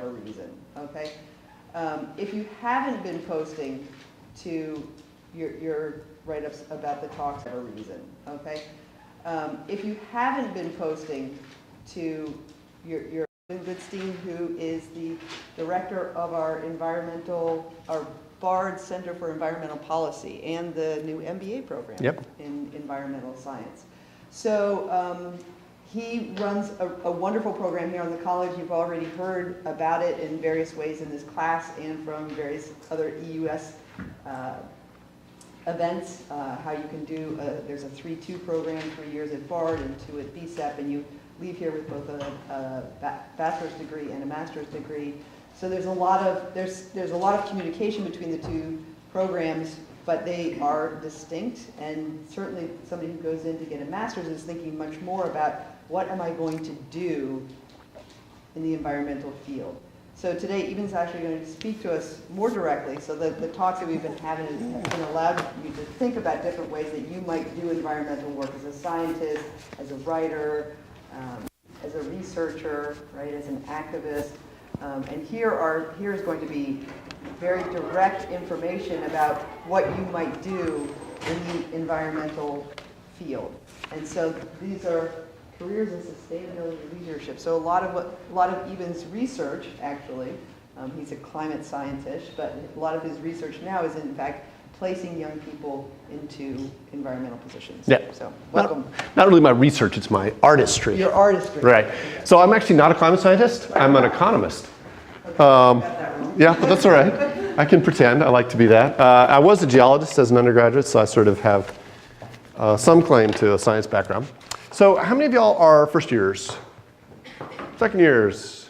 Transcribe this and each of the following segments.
reason, okay? If you haven't been posting to your write-ups about the talks for a reason, okay? If you haven't been posting to your Eban Goodspeed, who is the director of our Bard Center for Environmental Policy and the new MBA program in environmental science. So he runs a wonderful program here on the college. You've already heard about it in various ways in this class and from various other EUS events, how you can do, there's a 3-2 program, 3 years at Bard and 2 at BCEP, and you leave here with both a bachelor's degree and a master's degree. So there's a lot of communication between the two programs, but they are distinct, and certainly somebody who goes in to get a master's is thinking much more about what am I going to do in the environmental field. So today, Eban's actually going to speak to us more directly, so that the talks that we've been having have been allowed you to think about different ways that you might do environmental work as a scientist, as a writer, as a researcher, right, as an activist. And here is going to be very direct information about what you might do in the environmental field. And so these are careers in sustainability leadership. So a lot of Eban's research, actually, he's a climate scientist, but a lot of his research now is in fact placing young people into environmental positions. Yeah. So welcome. Not really my research, it's my artistry. Your artistry. Right. So I'm actually not a climate scientist, I'm an economist. Yeah, but that's all right. I can pretend, I like to be that. I was a geologist as an undergraduate, so I sort of have some claim to a science background. So how many of y'all are first years, second years,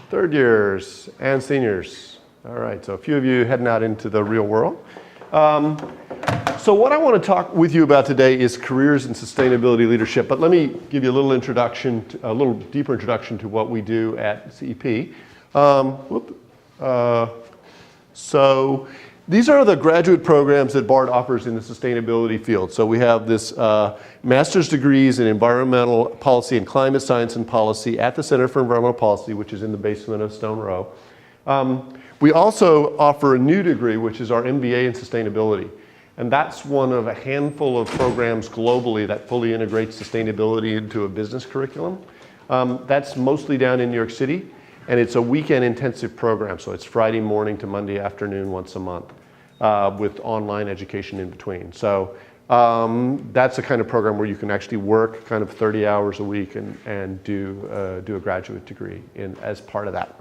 third years, and seniors? All right, so a few of you heading out into the real world. So what I want to talk with you about today is careers in sustainability leadership, but let me give you a little introduction, a little deeper introduction to what we do at CEP. So these are the graduate programs that Bard offers in the sustainability field. So we have this master's degrees in environmental policy and climate science and policy at the Center for Environmental Policy, which is in the basement of Stone Row. We also offer a new degree, which is our MBA in sustainability. And that's one of a handful of programs globally that fully integrates sustainability into a business curriculum. That's mostly down in New York City. And it's a weekend intensive program, so it's Friday morning to Monday afternoon once a month with online education in between. So that's the kind of program where you can actually work kind of 30 hours a week and do a graduate degree as part of that.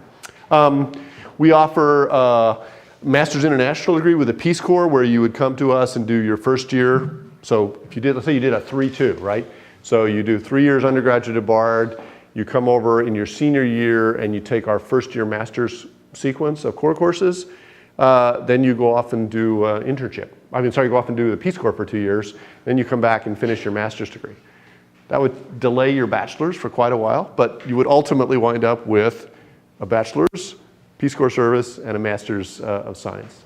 We offer a Master's International degree with a Peace Corps where you would come to us and do your first year. So if you did, let's say you did a 3-2, right? So you do 3 years undergraduate at Bard. You come over in your senior year and you take our first year master's sequence of core courses. Then you go off and do internship. You go off and do the Peace Corps for 2 years. Then you come back and finish your master's degree. That would delay your bachelor's for quite a while, but you would ultimately wind up with a bachelor's, Peace Corps service, and a master's of science.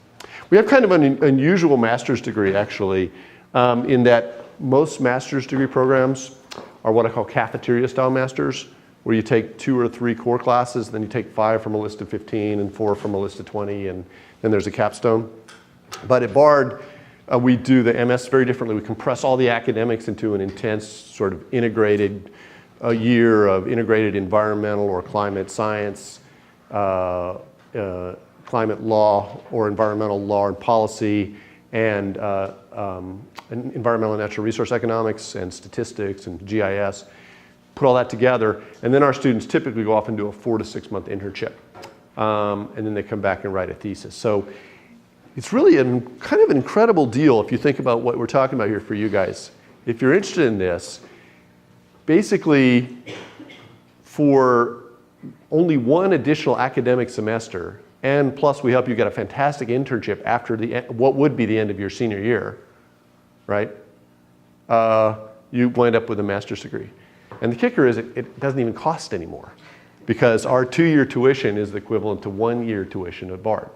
We have kind of an unusual master's degree, actually, in that most master's degree programs are what I call cafeteria-style masters, where you take 2 or 3 core classes, then you take 5 from a list of 15 and 4 from a list of 20, and then there's a capstone. But at Bard, we do the MS very differently. We compress all the academics into an intense sort of integrated year of integrated environmental or climate science, climate law or environmental law and policy, and environmental and natural resource economics and statistics and GIS. Put all that together, and then our students typically go off and do a 4 to 6 month internship. And then they come back and write a thesis. So it's really kind of an incredible deal if you think about what we're talking about here for you guys. If you're interested in this, basically for only 1 additional academic semester, and plus we help you get a fantastic internship after what would be the end of your senior year, right? You wind up with a master's degree. And the kicker is it doesn't even cost anymore, because our 2-year tuition is the equivalent to 1-year tuition at Bard,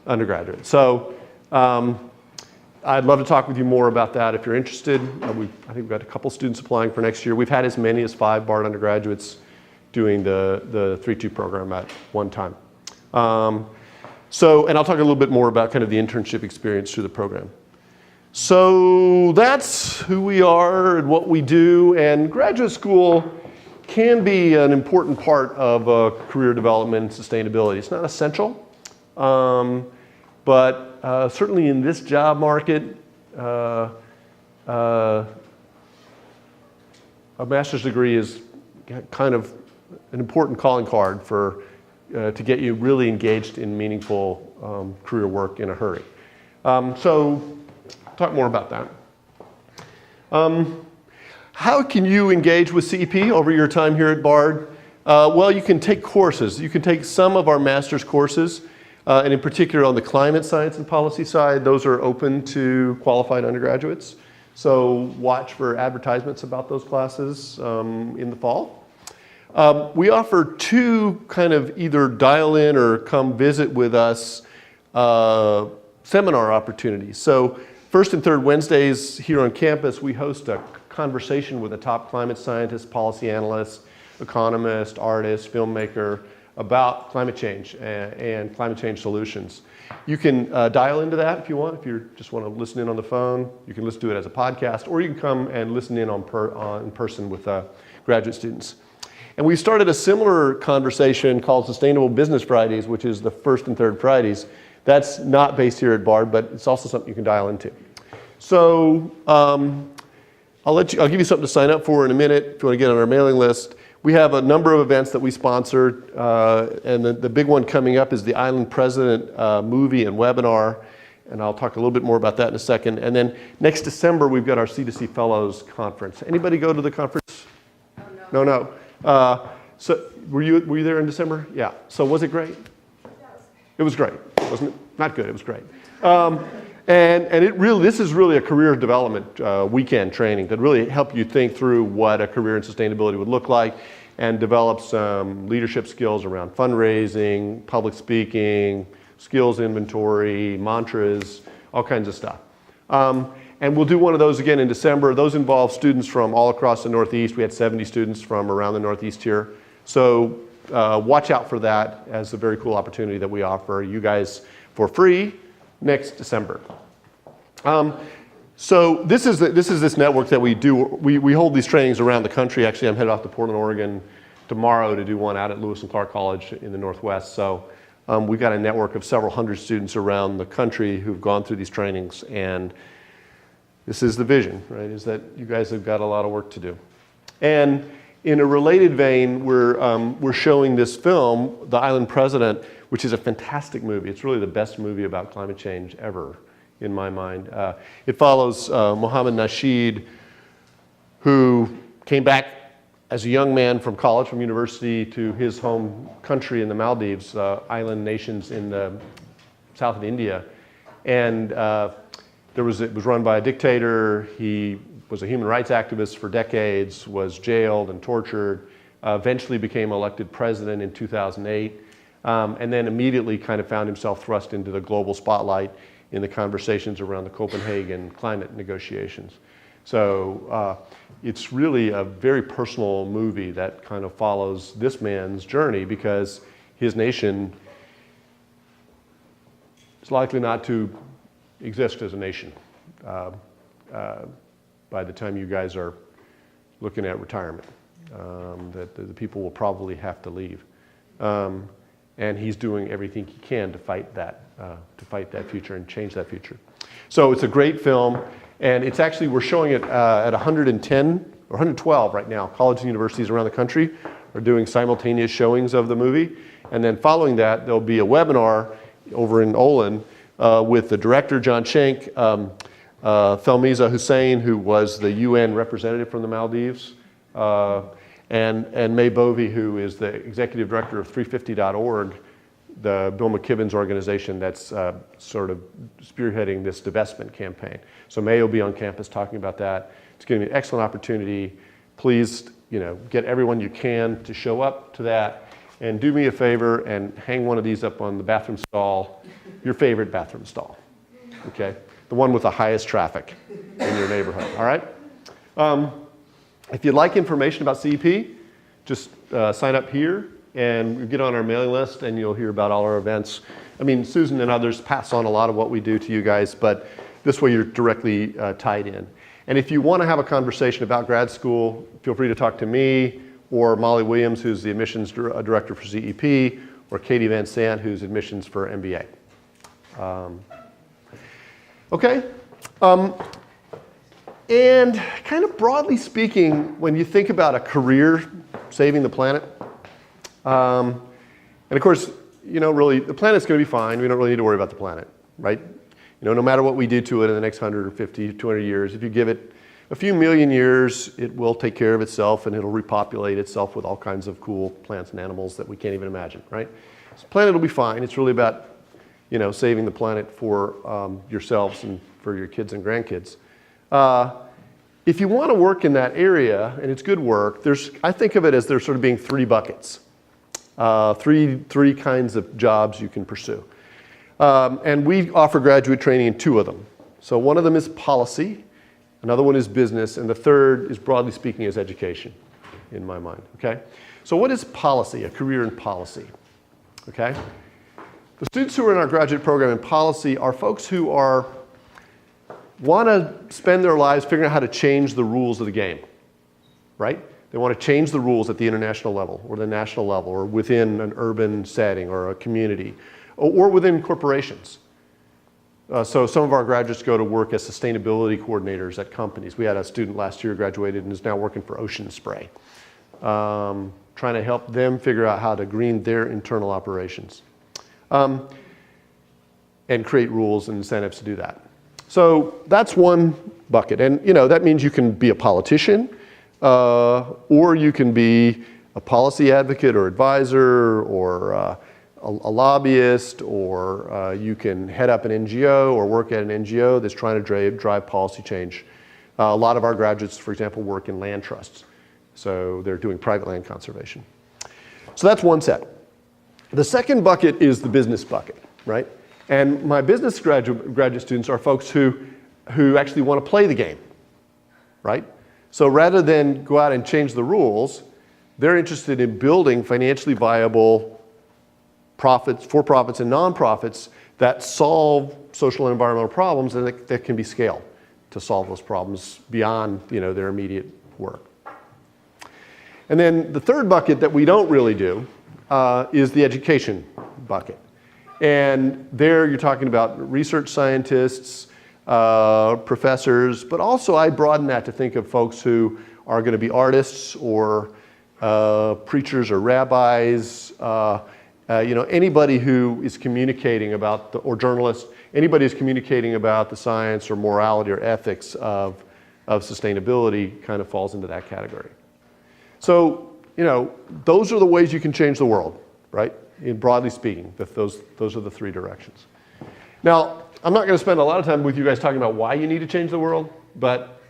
undergraduate. So I'd love to talk with you more about that if you're interested. I think we've got a couple students applying for next year. We've had as many as 5 Bard undergraduates doing the 3-2 program at one time. And I'll talk a little bit more about kind of the internship experience through the program. So that's who we are and what we do, and graduate school can be an important part of career development and sustainability. It's not essential, but certainly in this job market, a master's degree is kind of an important calling card for to get you really engaged in meaningful career work in a hurry. So talk more about that. How can you engage with CEP over your time here at Bard? Well, you can take courses. You can take some of our master's courses, and in particular on the climate science and policy side, those are open to qualified undergraduates. So watch for advertisements about those classes in the fall. We offer 2 kind of either dial in or come visit with us seminar opportunities. So first and third Wednesdays here on campus, we host a conversation with a top climate scientist, policy analyst, economist, artist, filmmaker about climate change and climate change solutions. You can dial into that if you want. If you just want to listen in on the phone, you can listen to it as a podcast, or you can come and listen in in person with graduate students. And we started a similar conversation called Sustainable Business Fridays, which is the first and third Fridays. That's not based here at Bard, but it's also something you can dial into. So I'll give you something to sign up for in a minute if you want to get on our mailing list. We have a number of events that we sponsor, and the big one coming up is the Island President movie and webinar, and I'll talk a little bit more about that in a second. And then next December, we've got our C2C Fellows Conference. Anybody go to the conference? Oh, no. So were you there in December? Yeah. So was it great? It was great, wasn't it? Not good, it was great. And this is really a career development weekend training that really help you think through what a career in sustainability would look like and develop some leadership skills around fundraising, public speaking, skills inventory, mantras, all kinds of stuff. And we'll do one of those again in December. Those involve students from all across the Northeast. We had 70 students from around the Northeast here. So watch out for that as a very cool opportunity that we offer you guys for free next December. So this is this network that we do. We hold these trainings around the country. Actually, I'm headed off to Portland, Oregon tomorrow to do one out at Lewis and Clark College in the Northwest. So we've got a network of several hundred students around the country who've gone through these trainings, and this is the vision, right, is that you guys have got a lot of work to do. And in a related vein, we're showing this film, The Island President, which is a fantastic movie. It's really the best movie about climate change ever, in my mind. It follows Mohammed Nasheed, who came back as a young man from college, from university, to his home country in the Maldives, island nations in the south of India. And it was run by a dictator. He was a human rights activist for decades, was jailed and tortured, eventually became elected president in 2008, and then immediately kind of found himself thrust into the global spotlight in the conversations around the Copenhagen climate negotiations. So it's really a very personal movie that kind of follows this man's journey, because his nation is likely not to exist as a nation by the time you guys are looking at retirement. That the people will probably have to leave. And he's doing everything he can to fight that future and change that future. So it's a great film, and it's actually, we're showing it at 110 or 112 right now. Colleges and universities around the country are doing simultaneous showings of the movie. And then following that, there'll be a webinar over in Olin with the director, John Schenk, Felmiza Hussein, who was the UN representative from the Maldives, and May Bovey, who is the executive director of 350.org, the Bill McKibben's organization that's sort of spearheading this divestment campaign. So May will be on campus talking about that. It's going to be an excellent opportunity. Please, get everyone you can to show up to that, and do me a favor and hang one of these up on the bathroom stall, your favorite bathroom stall, okay? The one with the highest traffic in your neighborhood, all right? If you'd like information about CEP, just sign up here and get on our mailing list, and you'll hear about all our events. I mean, Susan and others pass on a lot of what we do to you guys, but this way you're directly tied in. And if you want to have a conversation about grad school, feel free to talk to me or Molly Williams, who's the admissions director for CEP, or Katie Van Sant, who's admissions for MBA. Okay. And kind of broadly speaking, when you think about a career saving the planet, and of course, you know, really, the planet's going to be fine. We don't really need to worry about the planet, right? You know, no matter what we do to it in the next 100 or 50, 200 years, if you give it a few million years, it will take care of itself and it'll repopulate itself with all kinds of cool plants and animals that we can't even imagine, right? So the planet will be fine. It's really about, you know, saving the planet for yourselves and for your kids and grandkids. If you want to work in that area, and it's good work, I think of it as there sort of being three buckets. Three kinds of jobs you can pursue. And we offer graduate training in two of them. So one of them is policy, another one is business, and the third is, broadly speaking, is education, in my mind, okay? So what is policy, a career in policy, okay? The students who are in our graduate program in policy are folks who want to spend their lives figuring out how to change the rules of the game, right? They want to change the rules at the international level or the national level or within an urban setting or a community or within corporations. So some of our graduates go to work as sustainability coordinators at companies. We had a student last year graduated and is now working for Ocean Spray, trying to help them figure out how to green their internal operations and create rules and incentives to do that. So that's one bucket. And you know, that means you can be a politician, or you can be a policy advocate or advisor or a lobbyist, or you can head up an NGO or work at an NGO that's trying to drive policy change. A lot of our graduates, for example, work in land trusts. So they're doing private land conservation. So that's one set. The second bucket is the business bucket, right? And my business graduate students are folks who actually want to play the game, right? So rather than go out and change the rules, they're interested in building financially viable for-profits and nonprofits that solve social and environmental problems and that can be scaled to solve those problems beyond, you know, their immediate work. And then the third bucket that we don't really do is the education bucket. And there you're talking about research scientists, professors, but also I broaden that to think of folks who are going to be artists or preachers or rabbis, you know, anybody who is communicating about, or journalists, anybody who's communicating about the science or morality or ethics of sustainability kind of falls into that category. So, you know, those are the ways you can change the world, right? Broadly speaking, those are the three directions. Now, I'm not going to spend a lot of time with you guys talking about why you need to change the world, but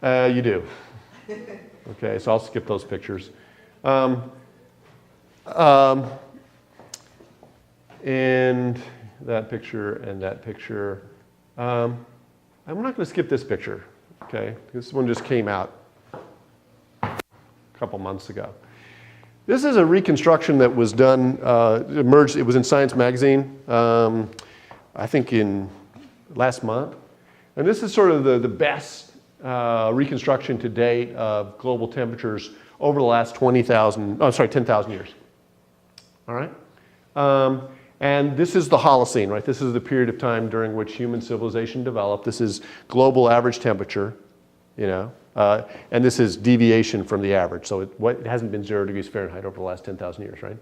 you do. Okay, so I'll skip those pictures. And that picture and that picture. I'm not going to skip this picture, okay? This one just came out a couple months ago. This is a reconstruction that was done, emerged, it was in Science magazine, I think in last month. And this is sort of the best reconstruction to date of global temperatures over the last 10,000 years. All right? And this is the Holocene, right? This is the period of time during which human civilization developed. This is global average temperature, you know. And this is deviation from the average. So it hasn't been 0 degrees Fahrenheit over the last 10,000 years, right?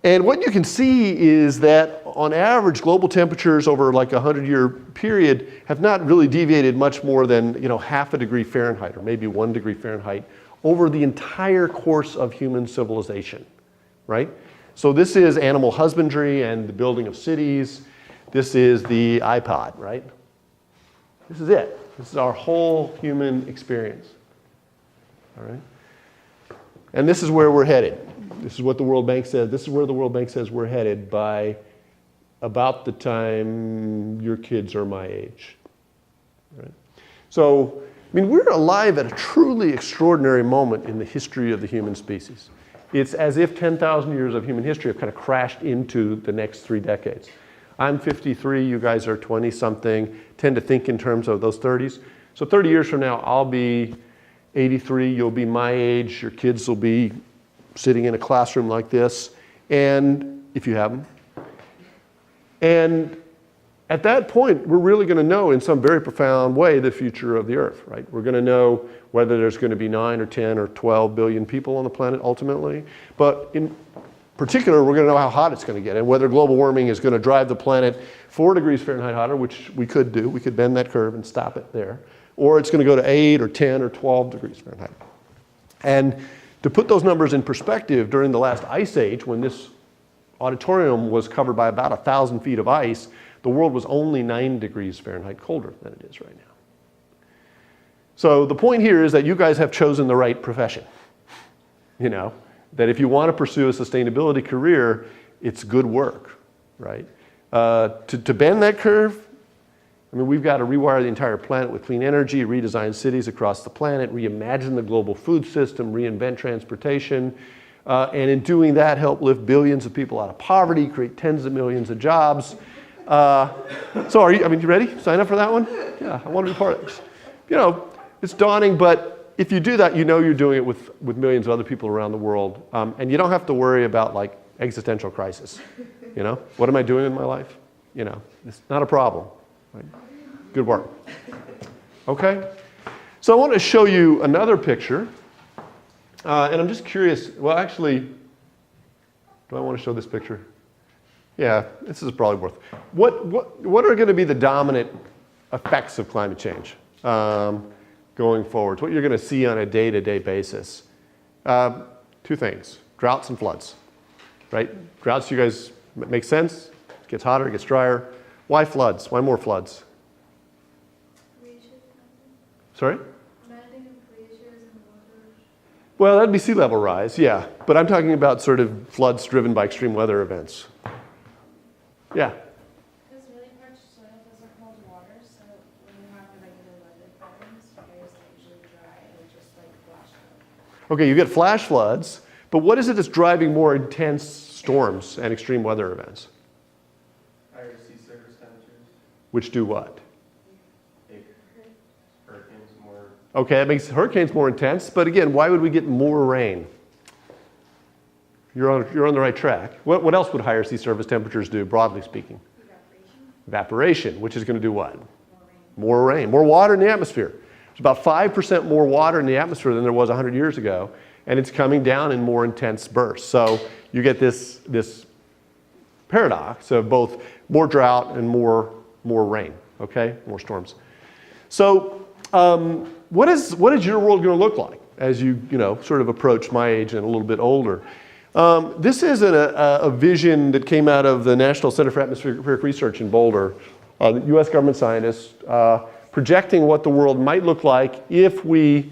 And what you can see is that on average, global temperatures over like a 100-year period have not really deviated much more than, you know, half a degree Fahrenheit or maybe 1 degree Fahrenheit over the entire course of human civilization, right? So this is animal husbandry and the building of cities. This is the iPod, right? This is it. This is our whole human experience, all right? And this is where we're headed. This is what the World Bank says. This is where the World Bank says we're headed by about the time your kids are my age, right? So mean, we're alive at a truly extraordinary moment in the history of the human species. It's as if 10,000 years of human history have kind of crashed into the next 3 decades. I'm 53, you guys are 20-something, tend to think in terms of those 30s. So 30 years from now, I'll be 83, you'll be my age, your kids will be sitting in a classroom like this, and if you have them. And at that point, we're really going to know in some very profound way the future of the Earth, right? We're going to know whether there's going to be 9 or 10 or 12 billion people on the planet ultimately. But in particular, we're going to know how hot it's going to get and whether global warming is going to drive the planet 4 degrees Fahrenheit hotter, which we could do. We could bend that curve and stop it there. Or it's going to go to 8 or 10 or 12 degrees Fahrenheit. And to put those numbers in perspective, during the last ice age, when this auditorium was covered by about 1,000 feet of ice, the world was only 9 degrees Fahrenheit colder than it is right now. So the point here is that you guys have chosen the right profession. You know, that if you want to pursue a sustainability career, it's good work, right? To bend that curve, I mean, we've got to rewire the entire planet with clean energy, redesign cities across the planet, reimagine the global food system, reinvent transportation, and in doing that, help lift billions of people out of poverty, create tens of millions of jobs. So are you, I mean, you ready? Sign up for that one? Yeah, I want to be part of this. You know, it's daunting, but if you do that, you know you're doing it with millions of other people around the world. And you don't have to worry about like existential crisis. You know, what am I doing in my life? You know, it's not a problem. Right? Good work. Okay, so I want to show you another picture. And I'm just curious, well actually, do I want to show this picture? Yeah, this is probably worth. What are going to be the dominant effects of climate change going forward? What you're going to see on a day-to-day basis? 2 things, droughts and floods, right? Droughts, you guys, make sense? It gets hotter, it gets drier. Why floods? Why more floods? Sorry? Well, that'd be sea level rise, yeah. But I'm talking about sort of floods driven by extreme weather events. Yeah? Because really parched soil doesn't hold water, so when you have the regular weather patterns, areas that usually dry and just like flash flood. Okay, you get flash floods, but what is it that's driving more intense storms and extreme weather events? Higher sea surface temperatures. Which do what? Make hurricanes more. Okay, that makes hurricanes more intense, but again, why would we get more rain? You're on the right track. What else would higher sea surface temperatures do, broadly speaking? Evaporation, which is going to do what? More rain. More water in the atmosphere. There's about 5% more water in the atmosphere than there was 100 years ago, and it's coming down in more intense bursts. So you get this paradox of both more drought and more rain, okay? More storms. So what is your world going to look like as you sort of approach my age and a little bit older? This is a vision that came out of the National Center for Atmospheric Research in Boulder, U.S. government scientists projecting what the world might look like if we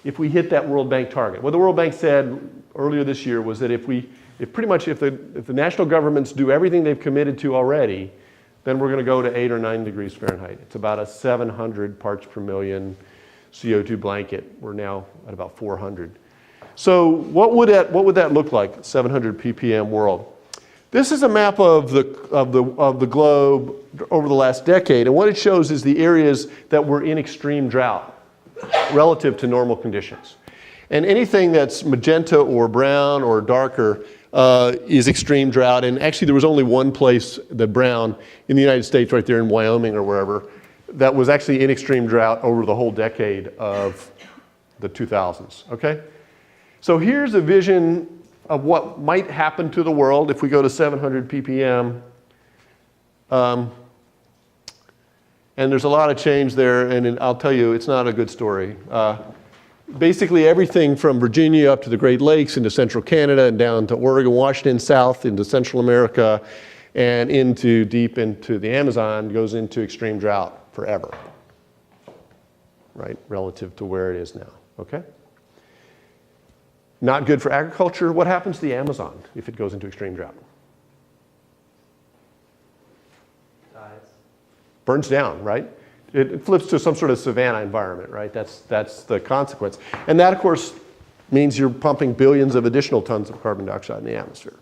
hit that World Bank target. What the World Bank said earlier this year was that if the national governments do everything they've committed to already, then we're going to go to 8 or 9 degrees Fahrenheit. It's about a 700 parts per million CO2 blanket. We're now at about 400. So what would that look like, 700 ppm world? This is a map of the globe over the last decade, and what it shows is the areas that were in extreme drought relative to normal conditions. And anything that's magenta or brown or darker is extreme drought, and actually there was only one place, the brown, in the United States, right there in Wyoming or wherever, that was actually in extreme drought over the whole decade of the 2000s, okay? So here's a vision of what might happen to the world if we go to 700 ppm. And there's a lot of change there, and I'll tell you, it's not a good story. Basically everything from Virginia up to the Great Lakes into central Canada and down to Oregon, Washington, south into Central America, and deep into the Amazon goes into extreme drought forever, right, relative to where it is now, okay? Not good for agriculture. What happens to the Amazon if it goes into extreme drought? Dies. Burns down, right? it flips to some sort of savanna environment, right? That's the consequence. And that, of course, means you're pumping billions of additional tons of carbon dioxide in the atmosphere.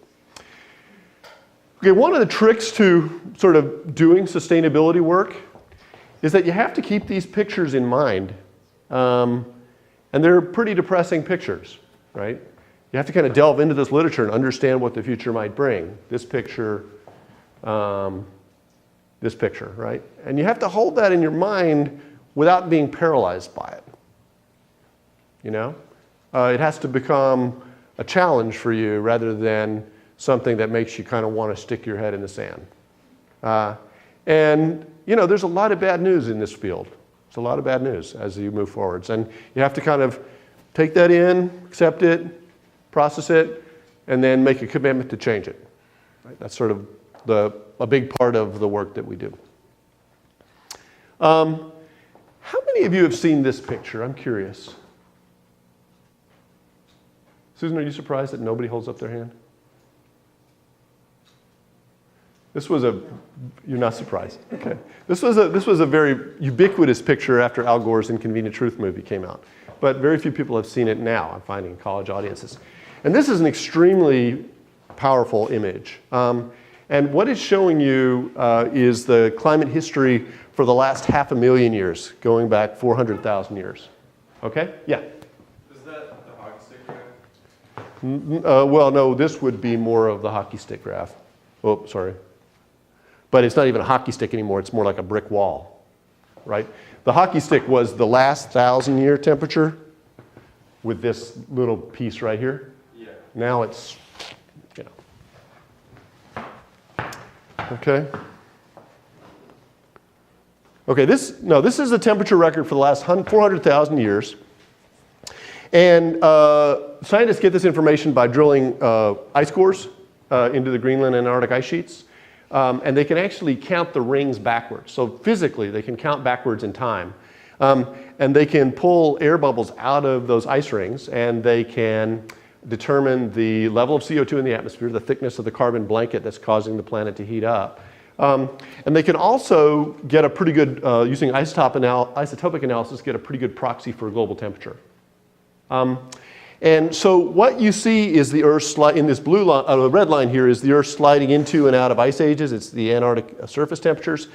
Okay, one of the tricks to sort of doing sustainability work is that you have to keep these pictures in mind. And they're pretty depressing pictures, right? You have to kind of delve into this literature and understand what the future might bring. This picture, right? And you have to hold that in your mind without being paralyzed by it. You know? It has to become a challenge for you rather than something that makes you kind of want to stick your head in the sand. And, you know, there's a lot of bad news in this field. There's a lot of bad news as you move forwards. And you have to kind of take that in, accept it, process it, and then make a commitment to change it. Right? That's sort of a big part of the work that we do. How many of you have seen this picture? I'm curious. Susan, are you surprised that nobody holds up their hand? You're not surprised. Okay. This was a very ubiquitous picture after Al Gore's Inconvenient Truth movie came out. But very few people have seen it now, I'm finding, in college audiences. And this is an extremely powerful image. And what it's showing you is the climate history for the last 500,000 years, going back 400,000 years. Okay? Yeah? Is that the hockey stick graph? Well, no, this would be more of the hockey stick graph. Oh, sorry. But it's not even a hockey stick anymore. It's more like a brick wall, right? The hockey stick was the last 1,000-year temperature with this little piece right here. Yeah. Now it's, you know. Okay. Okay, this is a temperature record for the last 400,000 years. And scientists get this information by drilling ice cores into the Greenland and Arctic ice sheets. And they can actually count the rings backwards. So physically, they can count backwards in time. And they can pull air bubbles out of those ice rings, and they can determine the level of CO2 in the atmosphere, the thickness of the carbon blanket that's causing the planet to heat up. And they can also get a pretty good, using isotopic analysis, get a pretty good proxy for global temperature. And so what you see is the Earth in this blue line, the red line here is the Earth sliding into and out of ice ages. It's the Antarctic surface temperatures.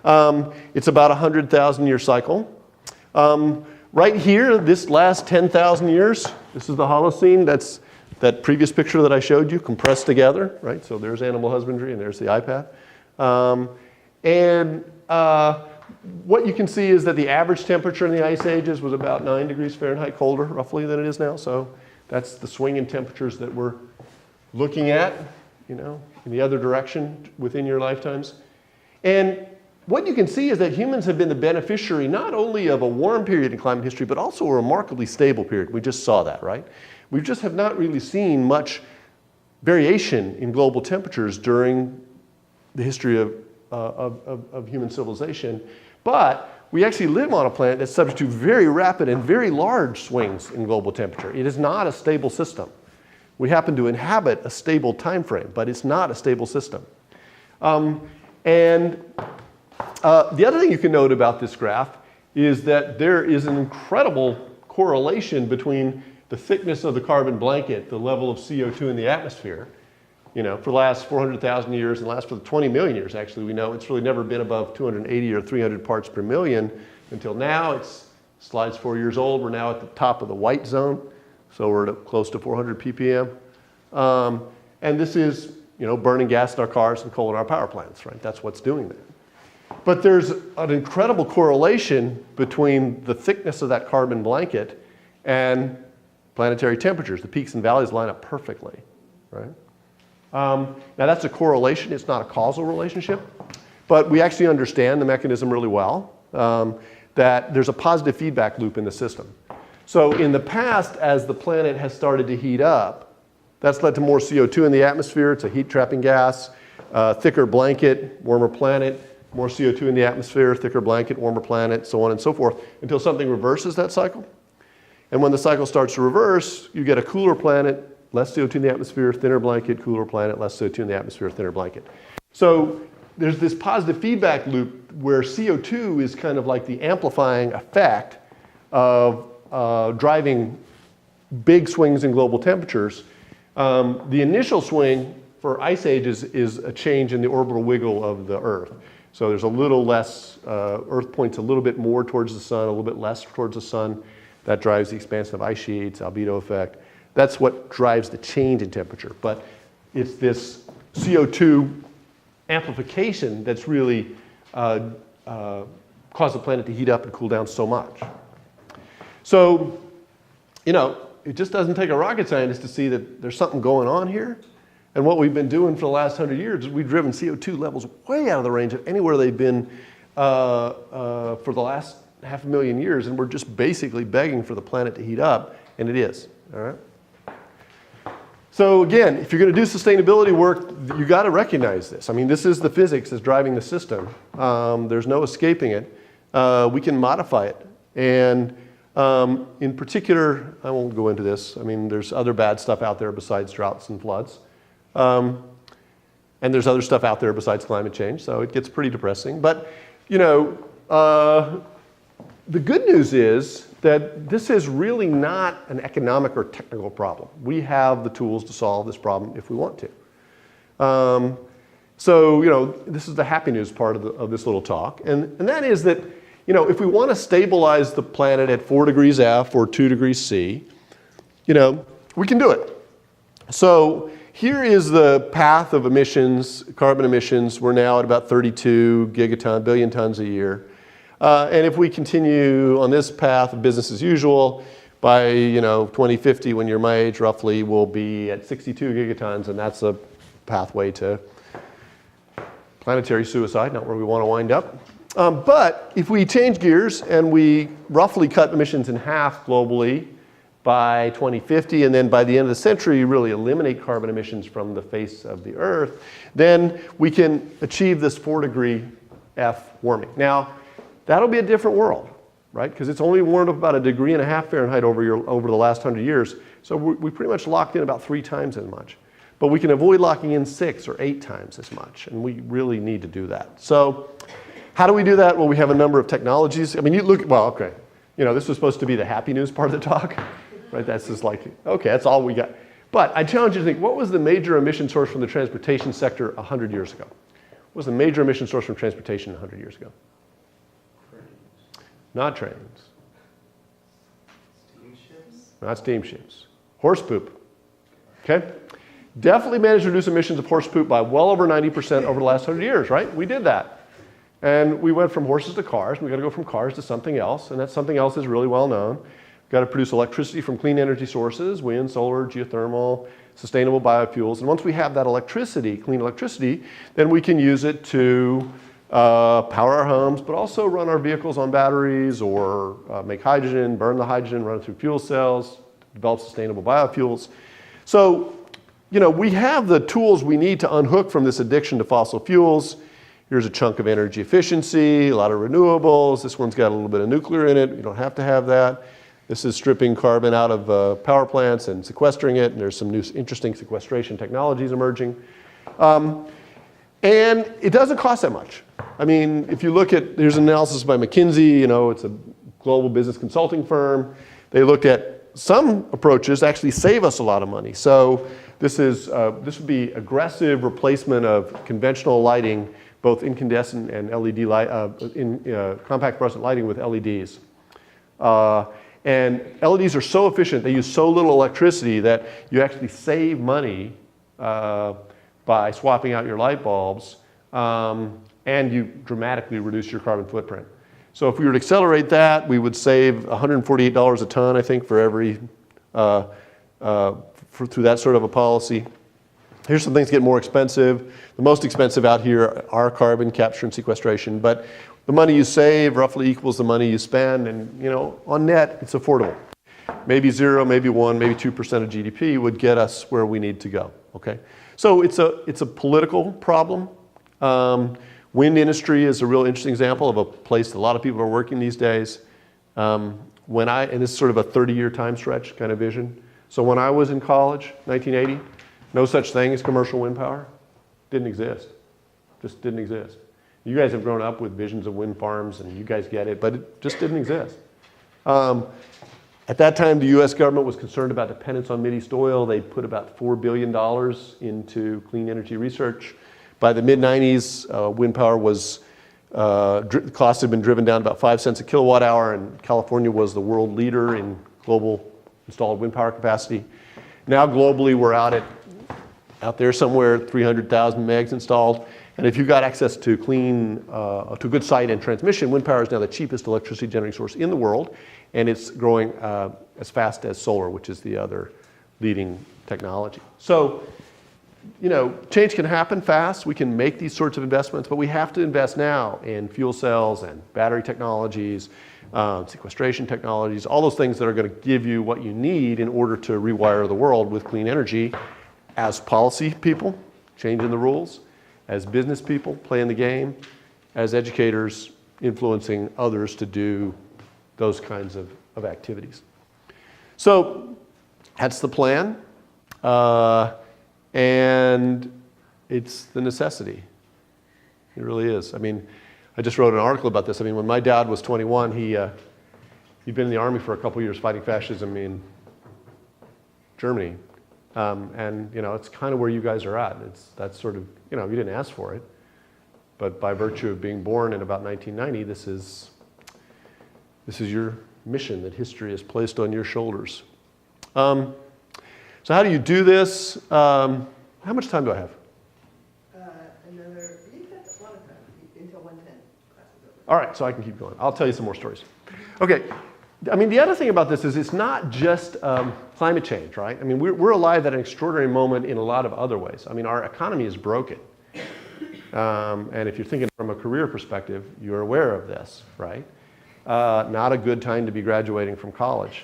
It's about a 100,000-year cycle. Right here, this last 10,000 years, this is the Holocene. That's that previous picture that I showed you compressed together, right? So there's animal husbandry and there's the iPad. What you can see is that the average temperature in the ice ages was about 9 degrees Fahrenheit colder, roughly, than it is now. So that's the swing in temperatures that we're looking at, you know, in the other direction within your lifetimes. And what you can see is that humans have been the beneficiary not only of a warm period in climate history, but also a remarkably stable period. We just saw that, right? We just have not really seen much variation in global temperatures during the history of human civilization. But we actually live on a planet that's subject to very rapid and very large swings in global temperature. It is not a stable system. We happen to inhabit a stable time frame, but it's not a stable system. The other thing you can note about this graph is that there is an incredible correlation between the thickness of the carbon blanket, the level of CO2 in the atmosphere, you know, for the last 400,000 years and last for the 20 million years, actually, we know it's really never been above 280 or 300 parts per million until now. It's slides 4 years old. We're now at the top of the white zone, so we're at close to 400 ppm. And this is, you know, burning gas in our cars and coal in our power plants, right? That's what's doing that. But there's an incredible correlation between the thickness of that carbon blanket and planetary temperatures. The peaks and valleys line up perfectly, right? Now that's a correlation, it's not a causal relationship, but we actually understand the mechanism really well, that there's a positive feedback loop in the system. So in the past, as the planet has started to heat up, that's led to more CO2 in the atmosphere. It's a heat trapping gas, thicker blanket, warmer planet, more CO2 in the atmosphere, thicker blanket, warmer planet, so on and so forth, until something reverses that cycle. And when the cycle starts to reverse, you get a cooler planet, less CO2 in the atmosphere, thinner blanket, cooler planet, less CO2 in the atmosphere, thinner blanket. So there's this positive feedback loop where CO2 is kind of like the amplifying effect of driving big swings in global temperatures. The initial swing for ice ages is a change in the orbital wiggle of the Earth. So there's a little less, Earth points a little bit more towards the sun, a little bit less towards the sun. That drives the expansion of ice sheets, albedo effect. That's what drives the change in temperature. But it's this CO2 amplification that's really caused the planet to heat up and cool down so much. So, you know, it just doesn't take a rocket scientist to see that there's something going on here. And what we've been doing for the last 100 years is we've driven CO2 levels way out of the range of anywhere they've been for the last 500,000 years. And we're just basically begging for the planet to heat up, and it is. All right? So again, if you're going to do sustainability work, you got to recognize this. I mean, this is the physics that's driving the system. There's no escaping it. We can modify it. And in particular, I won't go into this. I mean, there's other bad stuff out there besides droughts and floods. And there's other stuff out there besides climate change, so it gets pretty depressing. But, you know, the good news is that this is really not an economic or technical problem. We have the tools to solve this problem if we want to. So, you know, this is the happy news part of this little talk. And that is that, you know, if we want to stabilize the planet at 4 degrees F or 2 degrees C, you know, we can do it. So here is the path of emissions, carbon emissions. We're now at about 32 billion tons a year. And if we continue on this path of business as usual, by 2050, when you're my age roughly, we'll be at 62 gigatons, and that's a pathway to planetary suicide, not where we want to wind up. But if we change gears and we roughly cut emissions in half globally by 2050, and then by the end of the century really eliminate carbon emissions from the face of the Earth, then we can achieve this 4 degree F warming. Now, that'll be a different world, right? Because it's only warmed up about 1.5 degrees Fahrenheit over the last 100 years. So we pretty much locked in about 3 times as much. But we can avoid locking in 6 or 8 times as much, and we really need to do that. So how do we do that? Well, we have a number of technologies. I mean, you look, well, okay. You know, this was supposed to be the happy news part of the talk, right? That's just like, okay, that's all we got. But I challenge you to think, what was the major emission source from the transportation sector 100 years ago? What was the major emission source from transportation 100 years ago? Not trains. Steamships? Not steamships. Horse poop. Okay? Definitely managed to reduce emissions of horse poop by well over 90% over the last 100 years, right? We did that. And we went from horses to cars. We've got to go from cars to something else, and that something else is really well known. We've got to produce electricity from clean energy sources, wind, solar, geothermal, sustainable biofuels. And once we have that electricity, clean electricity, then we can use it to power our homes, but also run our vehicles on batteries or make hydrogen, burn the hydrogen, run it through fuel cells, develop sustainable biofuels. So, you know, we have the tools we need to unhook from this addiction to fossil fuels. Here's a chunk of energy efficiency, a lot of renewables. This one's got a little bit of nuclear in it. You don't have to have that. This is stripping carbon out of power plants and sequestering it, and there's some new interesting sequestration technologies emerging. And it doesn't cost that much. I mean, if you look at, there's an analysis by McKinsey, you know, it's a global business consulting firm. They looked at some approaches actually save us a lot of money. So this would be aggressive replacement of conventional lighting, both incandescent and LED light, compact fluorescent lighting with LEDs. And LEDs are so efficient, they use so little electricity that you actually save money by swapping out your light bulbs, and you dramatically reduce your carbon footprint. So if we were to accelerate that, we would save $148 a ton, I think, for every, through that sort of a policy. Here's some things that get more expensive. The most expensive out here are carbon capture and sequestration, but the money you save roughly equals the money you spend, and you know, on net, it's affordable. Maybe 0, maybe 1, maybe 2% of GDP would get us where we need to go, okay? So it's a political problem. Wind industry is a real interesting example of a place that a lot of people are working these days. And this is sort of a 30-year time stretch kind of vision. So when I was in college, 1980, no such thing as commercial wind power. Didn't exist. Just didn't exist. You guys have grown up with visions of wind farms, and you guys get it, but it just didn't exist. At that time, the US government was concerned about dependence on Mideast oil. They put about $4 billion into clean energy research. By the mid-90s, wind power was, the cost had been driven down about 5 cents a kilowatt hour, and California was the world leader in global installed wind power capacity. Now globally, we're out there somewhere, 300,000 megs installed. And if you've got access to to good site and transmission, wind power is now the cheapest electricity generating source in the world, and it's growing as fast as solar, which is the other leading technology. So, change can happen fast. We can make these sorts of investments, but we have to invest now in fuel cells and battery technologies, sequestration technologies, all those things that are going to give you what you need in order to rewire the world with clean energy as policy people, changing the rules, as business people, playing the game, as educators, influencing others to do those kinds of activities. So that's the plan. And it's the necessity. It really is. I mean, I just wrote an article about this. I mean, when my dad was 21, he'd been in the army for a couple years fighting fascism in Germany. And it's kind of where you guys are at. That's sort of, you didn't ask for it. But by virtue of being born in about 1990, this is your mission that history has placed on your shoulders. So how do you do this? How much time do I have? You have a lot of time until 1:10 class is over. All right, so I can keep going. I'll tell you some more stories. Okay, I mean, the other thing about this is it's not just climate change, right? I mean, we're alive at an extraordinary moment in a lot of other ways. I mean, our economy is broken. And if you're thinking from a career perspective, you're aware of this, right? Not a good time to be graduating from college.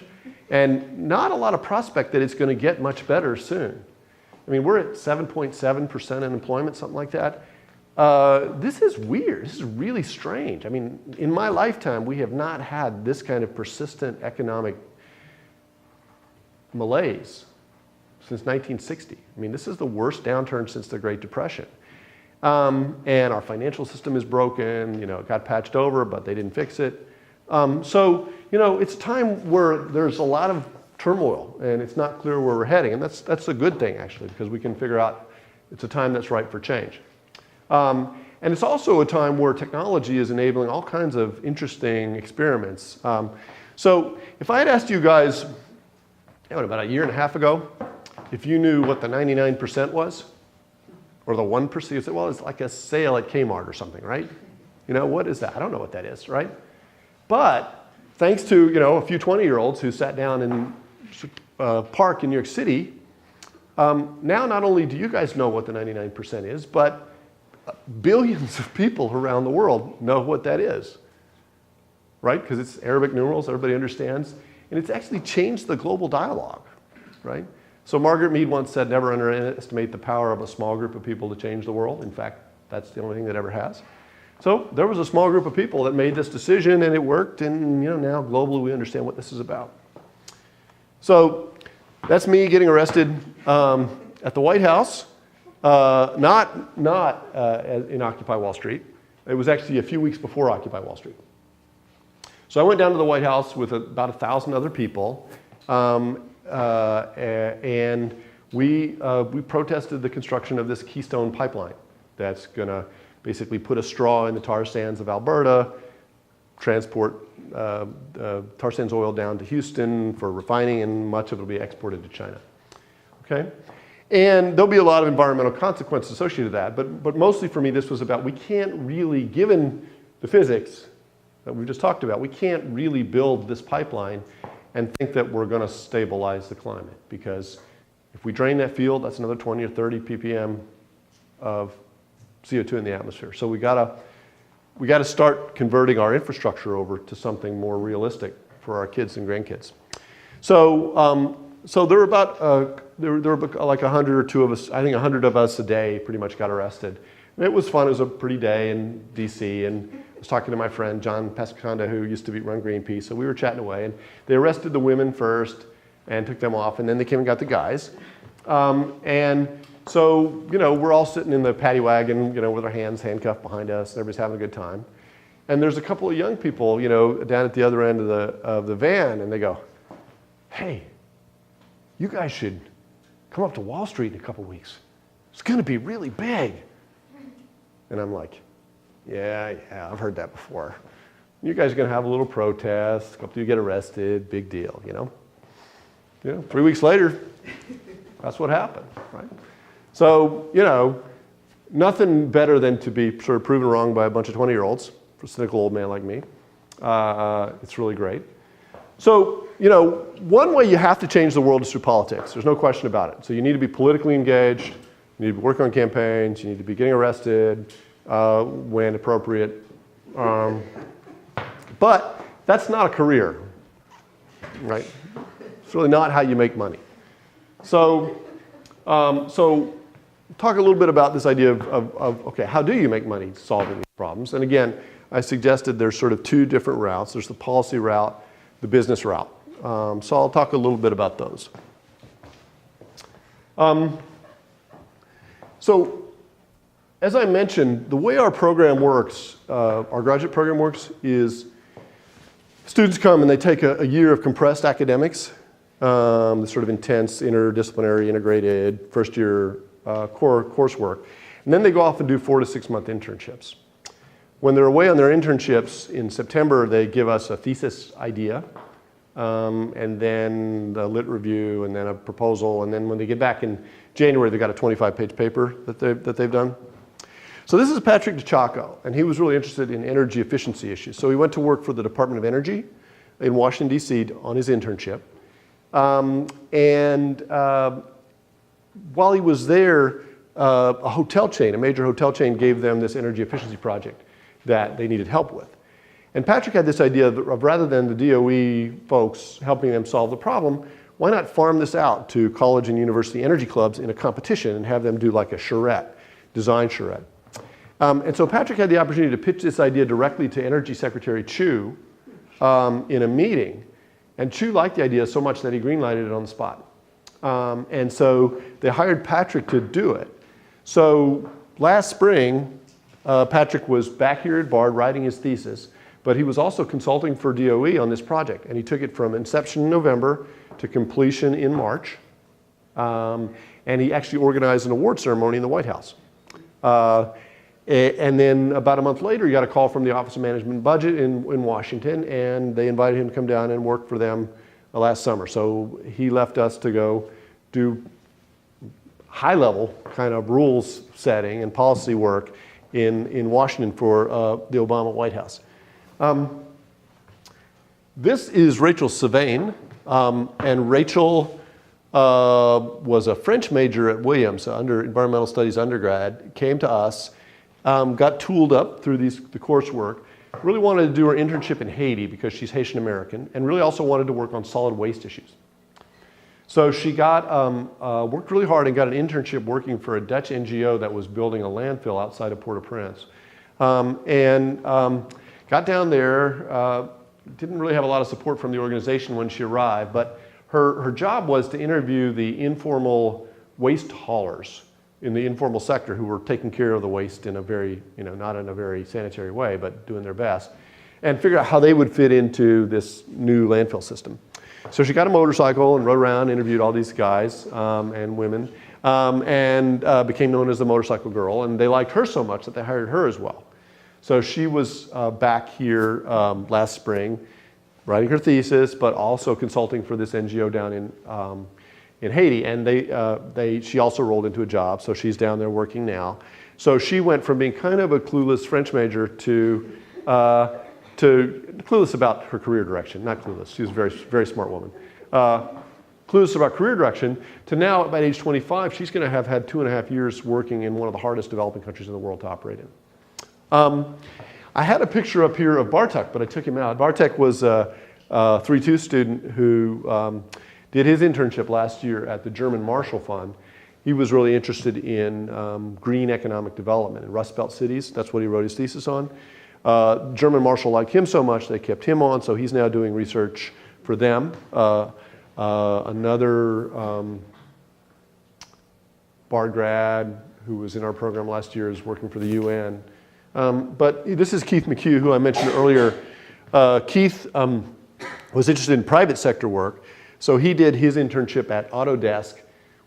And not a lot of prospect that it's going to get much better soon. I mean, we're at 7.7% unemployment, something like that. This is weird. This is really strange. I mean, in my lifetime, we have not had this kind of persistent economic malaise since 1960. I mean, this is the worst downturn since the Great Depression. And our financial system is broken. It got patched over, but they didn't fix it. So, it's a time where there's a lot of turmoil, and it's not clear where we're heading. And that's a good thing, actually, because we can figure out it's a time that's ripe for change. And it's also a time where technology is enabling all kinds of interesting experiments. So if I had asked you guys, about a year and a half ago, if you knew what the 99% was, or the 1%, you said, well, it's like a sale at Kmart or something, right? What is that? I don't know what that is, right? But thanks to, a few 20-year-olds who sat down in a park in New York City, now not only do you guys know what the 99% is, but billions of people around the world know what that is, right? Because it's Arabic numerals, everybody understands. And it's actually changed the global dialogue, right? So Margaret Mead once said, never underestimate the power of a small group of people to change the world. In fact, that's the only thing that ever has. So there was a small group of people that made this decision, and it worked, and now globally we understand what this is about. So that's me getting arrested at the White House, not in Occupy Wall Street. It was actually a few weeks before Occupy Wall Street. So I went down to the White House with about 1,000 other people, and we protested the construction of this Keystone pipeline that's going to basically put a straw in the tar sands of Alberta, transport tar sands oil down to Houston for refining, and much of it will be exported to China. Okay? And there'll be a lot of environmental consequences associated with that, but mostly for me this was about we can't really, given the physics that we just talked about, we can't really build this pipeline and think that we're going to stabilize the climate, because if we drain that field, that's another 20 or 30 ppm of CO2 in the atmosphere. So we got to start converting our infrastructure over to something more realistic for our kids and grandkids. So there were about there were like 100 or 2 of us. I think 100 of us a day pretty much got arrested. And it was fun. It was a pretty day in D.C. and I was talking to my friend John Pascanda, who used to run Greenpeace. So we were chatting away, and they arrested the women first and took them off, and then they came and got the guys. And So, we're all sitting in the paddy wagon, with our hands handcuffed behind us, and everybody's having a good time. And there's a couple of young people, down at the other end of the van, and they go, "Hey, you guys should come up to Wall Street in a couple weeks. It's going to be really big." And I'm like, yeah, I've heard that before. You guys are going to have a little protest, a couple of you get arrested, big deal, 3 weeks later, that's what happened, right? So, nothing better than to be sort of proven wrong by a bunch of 20-year-olds, for a cynical old man like me. It's really great. So, one way you have to change the world is through politics. There's no question about it. So you need to be politically engaged. You need to be working on campaigns. You need to be getting arrested when appropriate. But that's not a career, right? It's really not how you make money. So talk a little bit about this idea of okay, how do you make money solving these problems? And again, I suggested there's sort of two different routes. There's the policy route, the business route. So I'll talk a little bit about those. So as I mentioned, the way our program works, our graduate program works, is students come and they take a year of compressed academics, the sort of intense, interdisciplinary, integrated, first-year coursework. And then they go off and do 4 to 6 month internships. When they're away on their internships in September, they give us a thesis idea, and then the lit review, and then a proposal. And then when they get back in January, they've got a 25-page paper that they've done. So this is Patrick DeChacco, and he was really interested in energy efficiency issues. So he went to work for the Department of Energy in Washington, D.C. on his internship. While he was there, a hotel chain, a major hotel chain, gave them this energy efficiency project that they needed help with. And Patrick had this idea of rather than the DOE folks helping them solve the problem, why not farm this out to college and university energy clubs in a competition and have them do like a charrette, design charrette. And so Patrick had the opportunity to pitch this idea directly to Energy Secretary Chu in a meeting. And Chu liked the idea so much that he greenlighted it on the spot. And so they hired Patrick to do it. So last spring, Patrick was back here at Bard writing his thesis, but he was also consulting for DOE on this project. And he took it from inception in November to completion in March. And he actually organized an award ceremony in the White House. And then about a month later, he got a call from the Office of Management and Budget in Washington, and they invited him to come down and work for them last summer. So he left us to go do high-level kind of rules setting and policy work in Washington for the Obama White House. This is Rachel Savain, and Rachel was a French major at Williams, under environmental studies undergrad, came to us, got tooled up through the coursework, really wanted to do her internship in Haiti because she's Haitian American, and really also wanted to work on solid waste issues. So she got worked really hard and got an internship working for a Dutch NGO that was building a landfill outside of Port-au-Prince. Got down there, didn't really have a lot of support from the organization when she arrived, but her job was to interview the informal waste haulers in the informal sector who were taking care of the waste in a very, not in a very sanitary way, but doing their best, and figure out how they would fit into this new landfill system. So she got a motorcycle and rode around, interviewed all these guys and women, and became known as the motorcycle girl, and they liked her so much that they hired her as well. So she was back here last spring, writing her thesis, but also consulting for this NGO down in Haiti, and she also rolled into a job, so she's down there working now. So she went from being kind of a clueless French major to clueless about her career direction, not clueless, she was a very, very smart woman. Clueless about career direction to now, at age 25, she's going to have had 2.5 years working in one of the hardest developing countries in the world to operate in. I had a picture up here of Bartek, but I took him out. Bartek was a 3-2 student who did his internship last year at the German Marshall Fund. He was really interested in green economic development in Rust Belt cities. That's what he wrote his thesis on. German Marshall liked him so much they kept him on, so he's now doing research for them. Another Bard grad who was in our program last year, is working for the UN. But this is Keith McHugh, who I mentioned earlier. Keith was interested in private sector work, so he did his internship at Autodesk,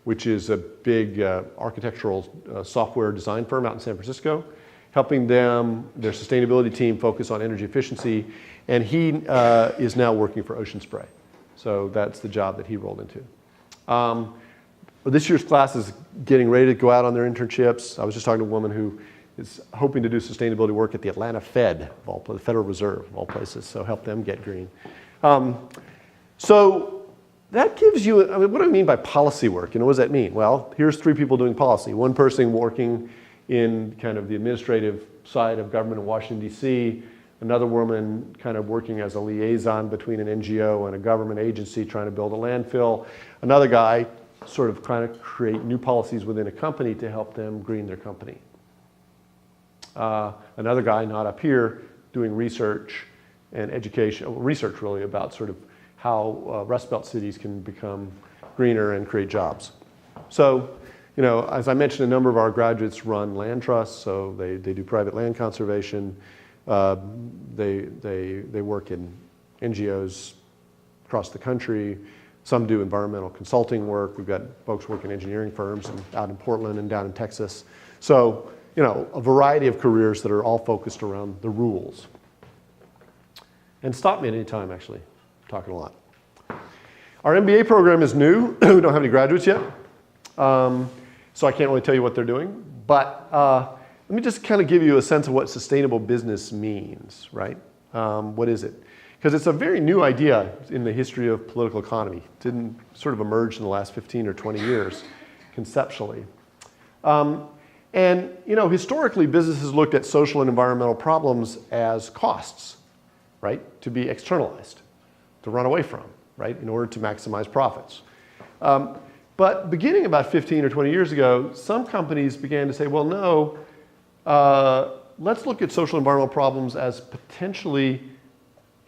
which is a big architectural software design firm out in San Francisco, helping them, their sustainability team, focus on energy efficiency. And he is now working for Ocean Spray. So that's the job that he rolled into. This year's class is getting ready to go out on their internships. I was just talking to a woman who is hoping to do sustainability work at the Atlanta Fed, the Federal Reserve of all places, so help them get green. So that gives you, I mean, what do I mean by policy work? You know, what does that mean? Well, here's 3 people doing policy. One person working in kind of the administrative side of government in Washington, D.C., another woman kind of working as a liaison between an NGO and a government agency trying to build a landfill, another guy sort of trying to create new policies within a company to help them green their company. Another guy, not up here, doing research and education, research really about sort of how Rust Belt cities can become greener and create jobs. So, you know, as I mentioned, a number of our graduates run land trusts, so they do private land conservation. They work in NGOs across the country. Some do environmental consulting work. We've got folks working in engineering firms out in Portland and down in Texas. So, you know, a variety of careers that are all focused around the rules. And stop me at any time, actually. I'm talking a lot. Our MBA program is new. We don't have any graduates yet. So I can't really tell you what they're doing. But let me just kind of give you a sense of what sustainable business means, right? What is it? Because it's a very new idea in the history of political economy. It didn't sort of emerge in the last 15 or 20 years, conceptually. And, you know, historically, businesses looked at social and environmental problems as costs, right? To be externalized, to run away from, right? In order to maximize profits. But beginning about 15 or 20 years ago, some companies began to say, well, no, let's look at social and environmental problems as potentially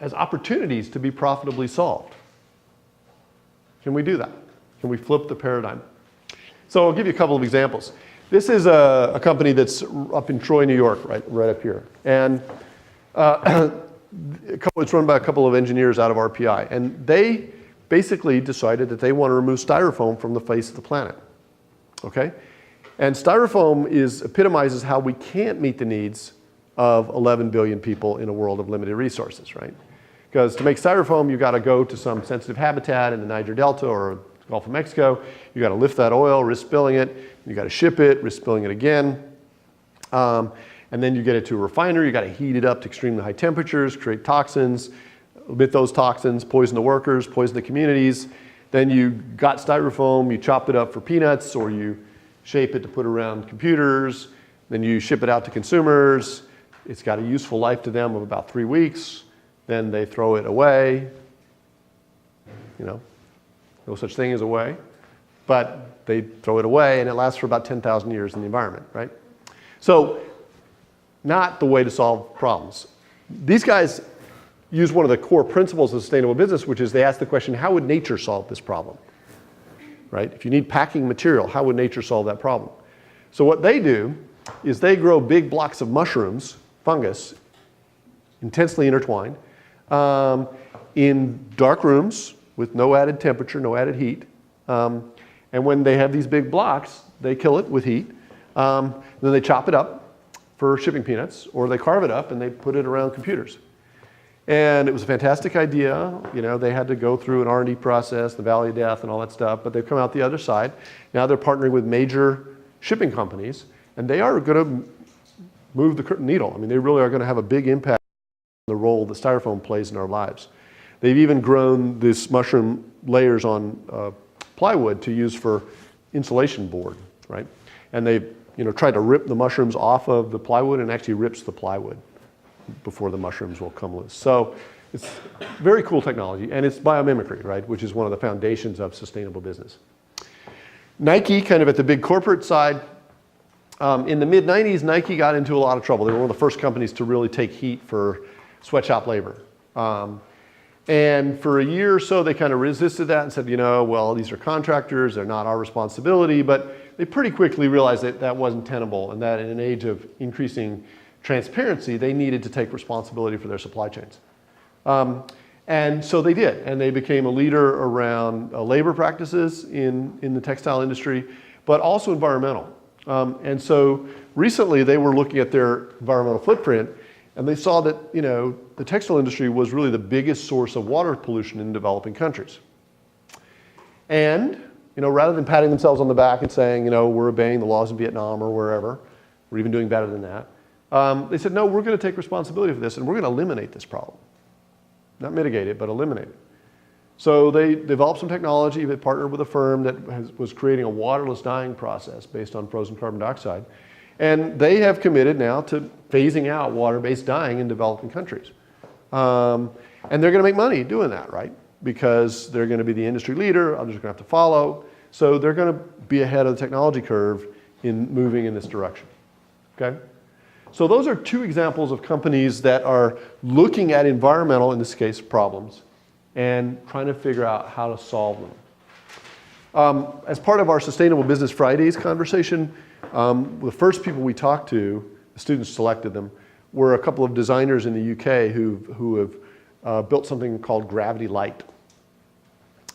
as opportunities to be profitably solved. Can we do that? Can we flip the paradigm? So I'll give you a couple of examples. This is a company that's up in Troy, New York, right up here. And it's run by a couple of engineers out of RPI. And they basically decided that they want to remove styrofoam from the face of the planet. Okay? And styrofoam epitomizes how we can't meet the needs of 11 billion people in a world of limited resources, right? Because to make styrofoam, you got to go to some sensitive habitat in the Niger Delta or Gulf of Mexico. You got to lift that oil, risk spilling it. You got to ship it, risk spilling it again. And then you get it to a refinery. You got to heat it up to extremely high temperatures, create toxins, emit those toxins, poison the workers, poison the communities. Then you got styrofoam, you chop it up for peanuts, or you shape it to put around computers. Then you ship it out to consumers. It's got a useful life to them of about 3 weeks. Then they throw it away. You know, no such thing as away. But they throw it away, and it lasts for about 10,000 years in the environment, right? So, not the way to solve problems. These guys use one of the core principles of sustainable business, which is they ask the question, how would nature solve this problem? Right? If you need packing material, how would nature solve that problem? So what they do is they grow big blocks of mushrooms, fungus, intensely intertwined, in dark rooms with no added temperature, no added heat. And when they have these big blocks, they kill it with heat. Then they chop it up for shipping peanuts, or they carve it up and they put it around computers. And it was a fantastic idea. You know, they had to go through an R&D process, the Valley of Death and all that stuff, but they've come out the other side. Now they're partnering with major shipping companies, and they are going to move the needle. I mean, they really are going to have a big impact on the role that styrofoam plays in our lives. They've even grown this mushroom layers on plywood to use for insulation board, right? And they've, you know, tried to rip the mushrooms off of the plywood, and actually rips the plywood before the mushrooms will come loose. So it's very cool technology, and it's biomimicry, right, which is one of the foundations of sustainable business. Nike, kind of at the big corporate side, in the mid-90s, Nike got into a lot of trouble. They were one of the first companies to really take heat for sweatshop labor. And for a year or so, they kind of resisted that and said, you know, well, these are contractors, they're not our responsibility, but they pretty quickly realized that that wasn't tenable and that in an age of increasing transparency, they needed to take responsibility for their supply chains. And so they did, and they became a leader around labor practices in the textile industry, but also environmental. And so recently they were looking at their environmental footprint, and they saw that, you know, the textile industry was really the biggest source of water pollution in developing countries. And, you know, rather than patting themselves on the back and saying, you know, we're obeying the laws in Vietnam or wherever, we're even doing better than that, they said, no, we're going to take responsibility for this, and we're going to eliminate this problem. Not mitigate it, but eliminate it. So they developed some technology. They partnered with a firm that was creating a waterless dyeing process based on frozen carbon dioxide. And they have committed now to phasing out water-based dyeing in developing countries. And they're going to make money doing that, right? Because they're going to be the industry leader. Others are going to have to follow. So they're going to be ahead of the technology curve in moving in this direction. Okay? So those are two examples of companies that are looking at environmental, in this case, problems, and trying to figure out how to solve them. As part of our Sustainable Business Fridays conversation, the first people we talked to, the students selected them, were a couple of designers in the UK who have built something called Gravity Light.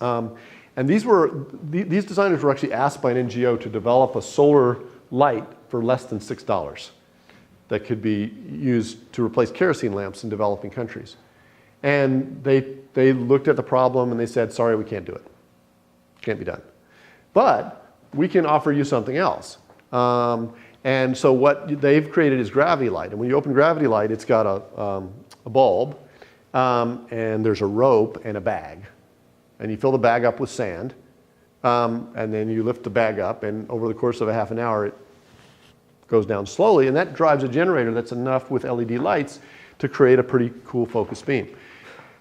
And these designers were actually asked by an NGO to develop a solar light for less than $6 that could be used to replace kerosene lamps in developing countries. And they looked at the problem and they said, sorry, we can't do it. Can't be done. But we can offer you something else. And so what they've created is Gravity Light. And when you open Gravity Light, it's got a bulb, and there's a rope and a bag. And you fill the bag up with sand, and then you lift the bag up, and over the course of a half an hour, it goes down slowly, and that drives a generator that's enough with LED lights to create a pretty cool focus beam.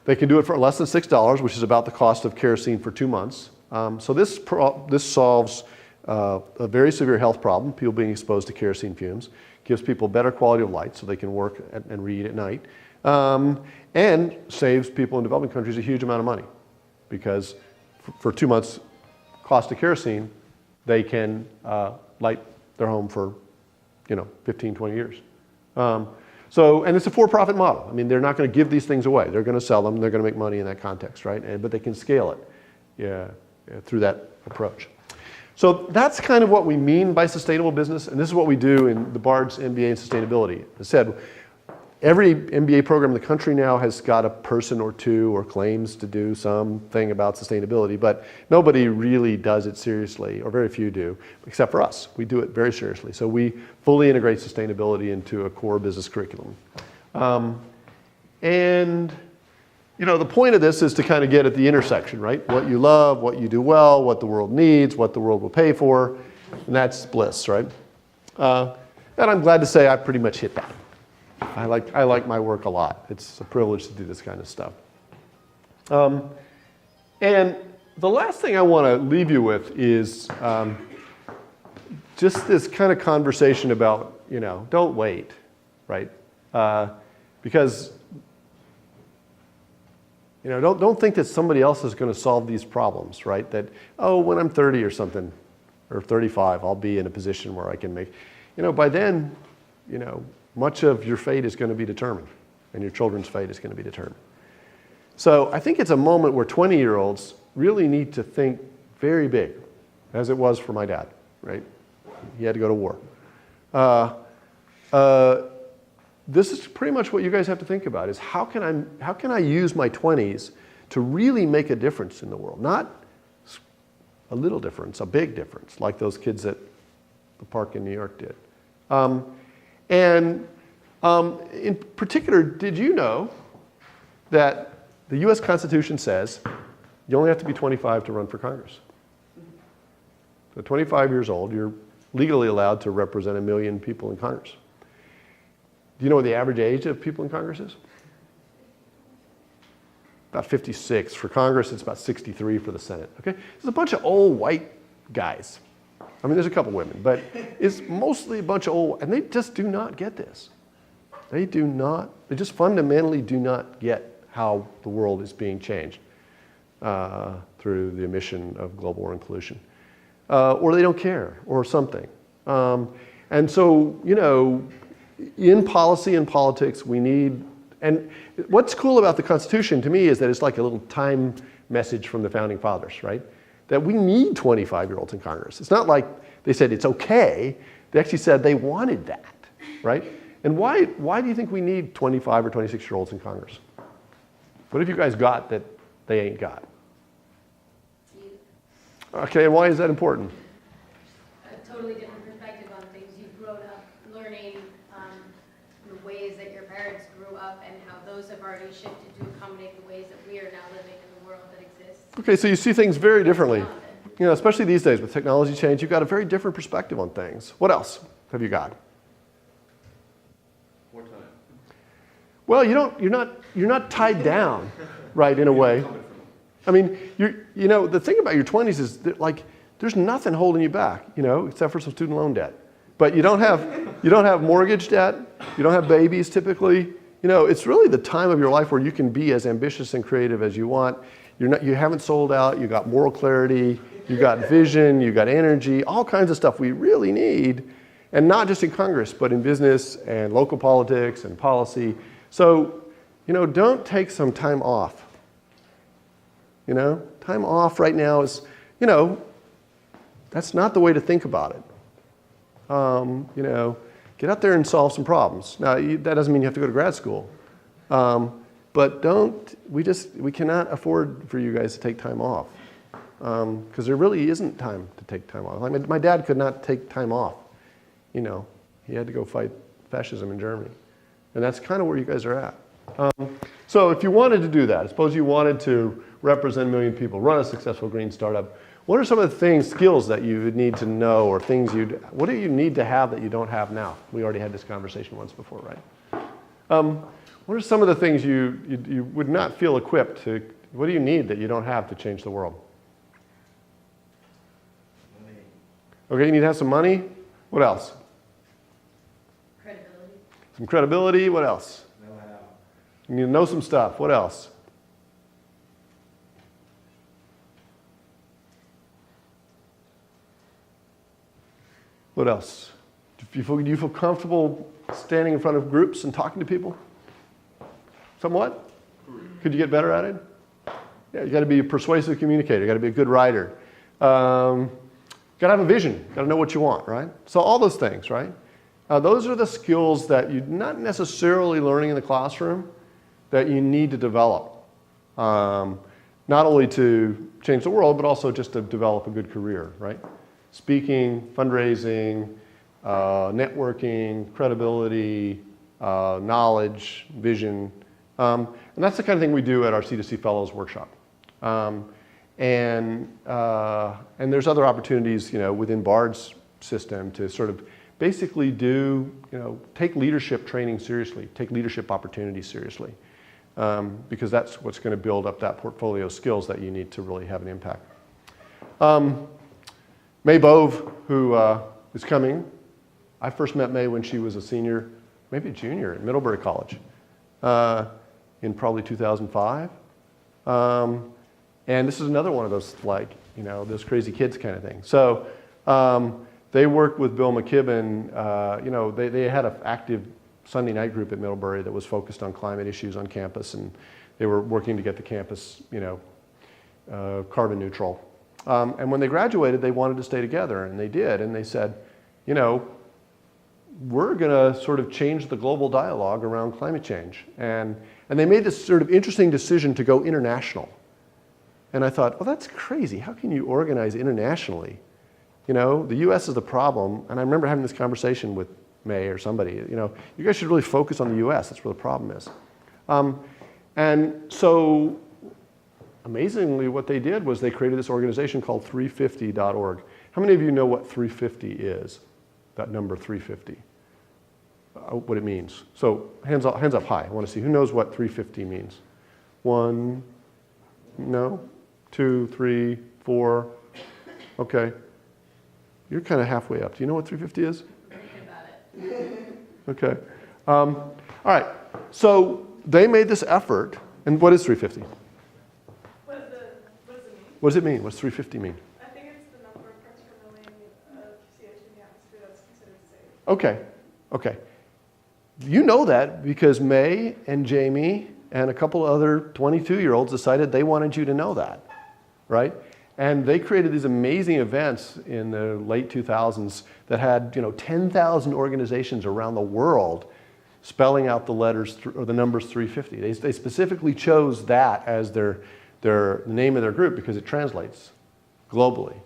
They can do it for less than $6, which is about the cost of kerosene for 2 months. So this solves a very severe health problem, people being exposed to kerosene fumes, gives people better quality of light so they can work and read at night, and saves people in developing countries a huge amount of money because for 2 months cost of kerosene, they can light their home for 15, 20 years. And it's a for-profit model. I mean, they're not going to give these things away. They're going to sell them. They're going to make money in that context, right? But they can scale it through that approach. So that's kind of what we mean by sustainable business, and this is what we do in the Bard's MBA in sustainability. As I said, every MBA program in the country now has got a person or two or claims to do something about sustainability, but nobody really does it seriously, or very few do, except for us. We do it very seriously. So we fully integrate sustainability into a core business curriculum. The point of this is to kind of get at the intersection, right? What you love, what you do well, what the world needs, what the world will pay for, and that's bliss, right? And I'm glad to say I pretty much hit that. I like my work a lot. It's a privilege to do this kind of stuff. And the last thing I want to leave you with is just this kind of conversation about, don't wait, right? Because don't think that somebody else is going to solve these problems, right? That, when I'm 30 or something, or 35, I'll be in a position where I can make, by then, much of your fate is going to be determined, and your children's fate is going to be determined. So I think it's a moment where 20-year-olds really need to think very big, as it was for my dad, right? He had to go to war. This is pretty much what you guys have to think about, is how can I use my 20s to really make a difference in the world? Not a little difference, a big difference, like those kids at the park in New York did. In particular, did you know that the US Constitution says you only have to be 25 to run for Congress? So 25 years old, you're legally allowed to represent 1 million people in Congress. Do you know what the average age of people in Congress is? About 56. For Congress, it's about 63 for the Senate. Okay? There's a bunch of old white guys. I mean, there's a couple women, but it's mostly a bunch of old, and they just do not get this. They just fundamentally do not get how the world is being changed through the emission of global warming pollution. or they don't care, or something. And so, you know, in policy and politics, we need, and what's cool about the Constitution to me is that it's like a little time message from the founding fathers, right? That we need 25-year-olds in Congress. It's not like they said it's okay. They actually said they wanted that, right? And why do you think we need 25 or 26-year-olds in Congress? What have you guys got that they ain't got? Okay, and why is that important? A totally different perspective on things. You've grown up learning the ways that your parents grew up and how those have already shifted to accommodate the ways that we are now living in the world that exists. Okay, so you see things very differently. You know, especially these days with technology change, you've got a very different perspective on things. What else have you got? More time. Well, you're not tied down, right, in a way. I mean, you know, the thing about your 20s is that, like, there's nothing holding you back, you know, except for some student loan debt. But you don't have mortgage debt. You don't have babies typically. You know, it's really the time of your life where you can be as ambitious and creative as you want. You haven't sold out. You got moral clarity. You got vision. You got energy. All kinds of stuff we really need, and not just in Congress, but in business and local politics and policy. So, you know, don't take some time off. You know, time off right now is, you know, that's not the way to think about it. You know, get out there and solve some problems. Now, that doesn't mean you have to go to grad school. But we cannot afford for you guys to take time off. Because there really isn't time to take time off. I mean, my dad could not take time off. You know, he had to go fight fascism in Germany. And that's kind of where you guys are at. So if you wanted to do that, suppose you wanted to represent a million people, run a successful green startup, what are some of the skills that you would need to know, or what do you need to have that you don't have now? We already had this conversation once before, right? What are some of the things you would not feel equipped to, what do you need that you don't have to change the world? Money. Okay, you need to have some money. What else? Credibility. Some credibility. What else? Know-how. You need to know some stuff. What else? What else? Do you feel comfortable standing in front of groups and talking to people? Somewhat? Could you get better at it? Yeah, you got to be a persuasive communicator. You got to be a good writer. Got to have a vision. Got to know what you want, right? So all those things, right? Those are the skills that you're not necessarily learning in the classroom that you need to develop. Not only to change the world, but also just to develop a good career, right? Speaking, fundraising, networking, credibility, knowledge, vision. And that's the kind of thing we do at our C2C Fellows workshop. And there's other opportunities, you know, within Bard's system to sort of basically take leadership training seriously, take leadership opportunities seriously, because that's what's going to build up that portfolio of skills that you need to really have an impact. May Bove, who is coming, I first met May when she was a senior, maybe a junior at Middlebury College in probably 2005. And this is another one of those, like, you know, those crazy kids kind of thing. So they worked with Bill McKibben. You know, they had an active Sunday night group at Middlebury that was focused on climate issues on campus, and they were working to get the campus, you know, carbon neutral. And when they graduated, they wanted to stay together, and they did. And they said, you know, we're going to sort of change the global dialogue around climate change. And they made this sort of interesting decision to go international. And I thought, well, that's crazy. How can you organize internationally? You know, the US is the problem. And I remember having this conversation with May or somebody, you know, you guys should really focus on the US. That's where the problem is. And so amazingly, what they did was they created this organization called 350.org. How many of you know what 350 is? That number 350. What it means. So hands up high. I want to see who knows what 350 means. 1, no, 2, 3, 4. Okay. You're kind of halfway up. Do you know what 350 is? Thinking about it. Okay. All right. So they made this effort. And what is 350? What does it mean? What does it mean? What's 350 mean? I think it's the number of parts per Okay, okay. You know that because May and Jamie and a couple other 22-year-olds decided they wanted you to know that, right? And they created these amazing events in the late 2000s that had, 10,000 organizations around the world spelling out the letters or the numbers 350. They specifically chose that as their name of their group because it translates globally,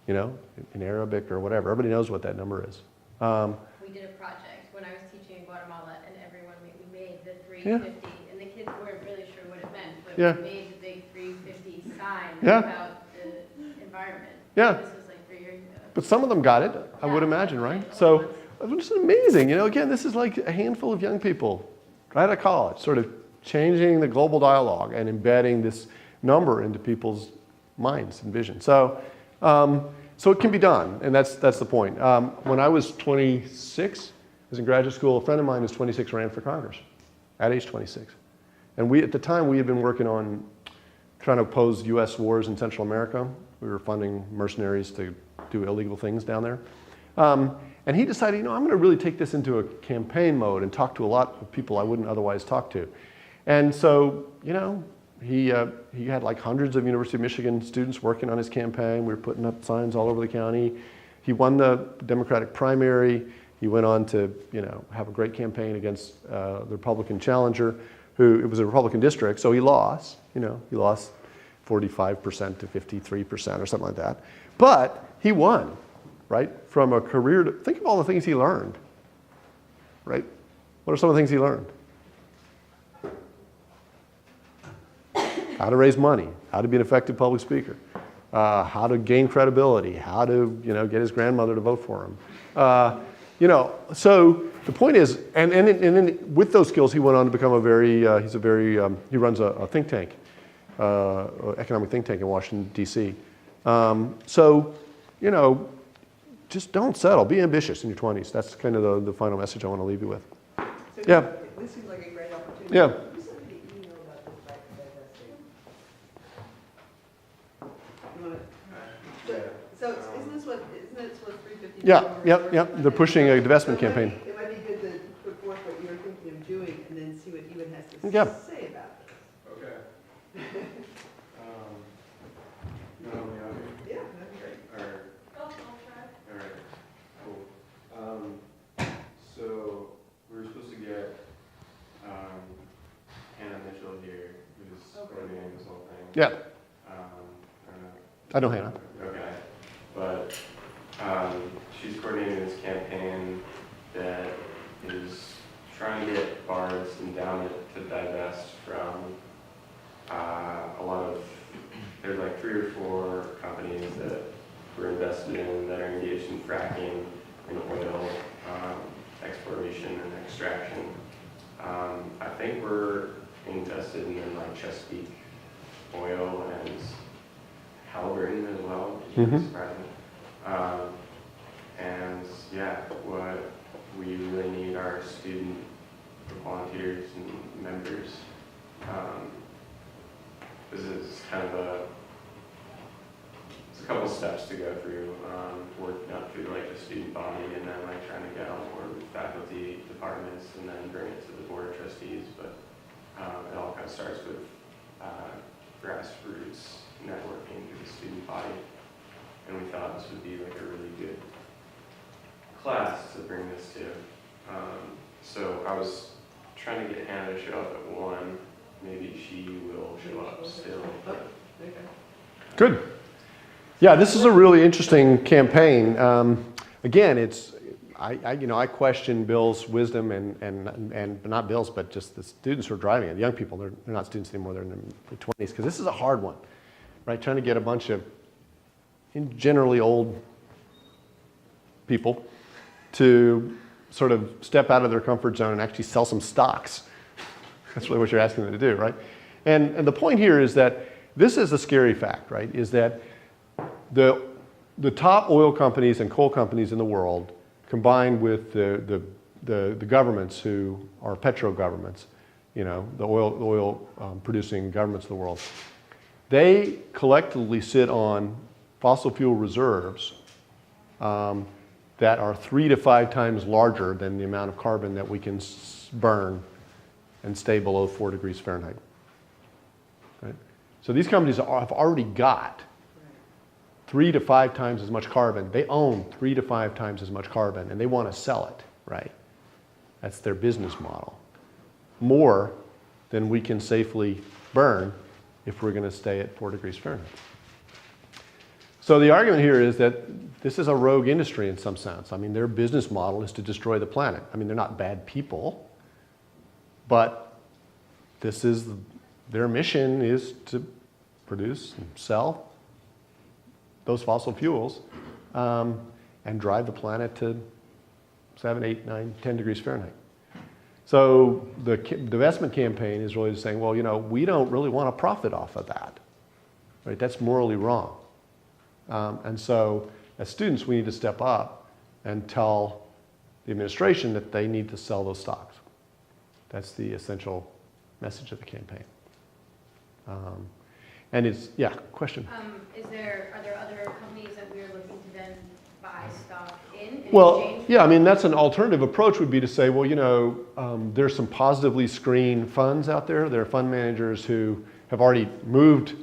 in Arabic or whatever. Everybody knows what that number is. We did a project when I was teaching in Guatemala, and everyone we made the 350, and the kids weren't really sure what it meant, but we made the big 350 sign about the environment. Yeah. This was like 3 years ago. But some of them got it, I would imagine, right? So it's amazing. Again, this is like a handful of young people right out of college, sort of changing the global dialogue and embedding this number into people's minds and vision. So it can be done, and that's the point. When I was 26, I was in graduate school. A friend of mine who was 26 ran for Congress at age 26. And at the time, we had been working on trying to oppose U.S. wars in Central America. We were funding mercenaries to do illegal things down there. And he decided, I'm going to really take this into a campaign mode and talk to a lot of people I wouldn't otherwise talk to. And so, he had like hundreds of University of Michigan students working on his campaign. We were putting up signs all over the county. He won the Democratic primary. He went on to, have a great campaign against the Republican challenger, it was a Republican district, so he lost. He lost 45% to 53% or something like that. But he won, right? From a career think of all the things he learned, right? What are some of the things he learned? How to raise money, how to be an effective public speaker, how to gain credibility, how to, get his grandmother to vote for him. So the point is, and then with those skills, he went on to become he runs a think tank, economic think tank in Washington, D.C. So, just don't settle. Be ambitious in your 20s. That's kind of the final message I want to leave you with. So Yeah. This seems like a great opportunity. Yeah. Who sent me the email about this back to divesting? You wanna- So isn't this what 350? Yeah. They're pushing a divestment campaign. It might be good to put forth what you're thinking of doing and then see what Eban has to Yeah. say about it. Okay. You want me out here? Yeah, that'd be great. All right. I'll try. All right. Cool. So we were supposed to get Hannah Mitchell here, who's coordinating this whole thing. Yeah. I don't know. I know Hannah. Okay. But she's coordinating this campaign that is trying to get Bard's endowment to divest from a lot of, there's like 3 or 4 companies that we're invested in that are engaged in fracking and oil exploration and extraction. I think we're invested in like Chesapeake Oil and Halliburton as well, which is surprising. And yeah, what we really need are student volunteers and members. This is kind of it's a couple steps to go through, working up through like the student body and then like trying to get on board with faculty departments and then bring it to the board of trustees. But it all kind of starts with grassroots networking through the student body. And we thought this would be like a really good class to bring this to. So I was trying to get Hannah to show up at 1. Maybe she will show up still. But Good. Yeah, this is a really interesting campaign. Again, I question Bill's wisdom and not Bill's, but just the students who are driving it. The young people, they're not students anymore, they're in their 20s, because this is a hard one, right? Trying to get a bunch of generally old people to sort of step out of their comfort zone and actually sell some stocks. That's really what you're asking them to do, right? And the point here is that this is a scary fact, right? Is that the top oil companies and coal companies in the world, combined with the governments who are petro governments, the oil producing governments of the world, they collectively sit on fossil fuel reserves that are 3 to 5 times larger than the amount of carbon that we can burn and stay below 4 degrees Fahrenheit. Right? So these companies have already got 3 to 5 times as much carbon. They own 3 to 5 times as much carbon, and they want to sell it, right? That's their business model. More than we can safely burn if we're going to stay at 4 degrees Fahrenheit. So the argument here is that this is a rogue industry in some sense. I mean, their business model is to destroy the planet. I mean, they're not bad people, but this is their mission is to produce and sell those fossil fuels and drive the planet to 7, 8, 9, 10 degrees Fahrenheit. So the divestment campaign is really saying, well, you know, we don't really want to profit off of that. Right? That's morally wrong. And so as students, we need to step up and tell the administration that they need to sell those stocks. That's the essential message of the campaign. And it's, yeah, question. Are there other companies that we're looking to then buy stock in Well, exchange? yeah, I mean, that's an alternative approach would be to say, well, you know, there's some positively screened funds out there. There are fund managers who have already moved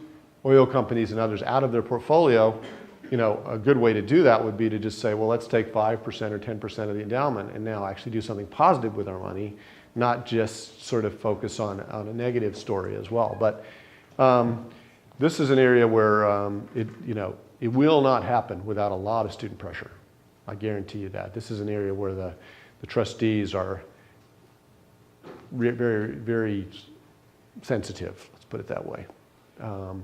oil companies and others out of their portfolio. You know, a good way to do that would be to just say, well, let's take 5% or 10% of the endowment and now actually do something positive with our money, not just sort of focus on a negative story as well. But this is an area where it will not happen without a lot of student pressure. I guarantee you that. This is an area where the trustees are very, very sensitive, let's put it that way. I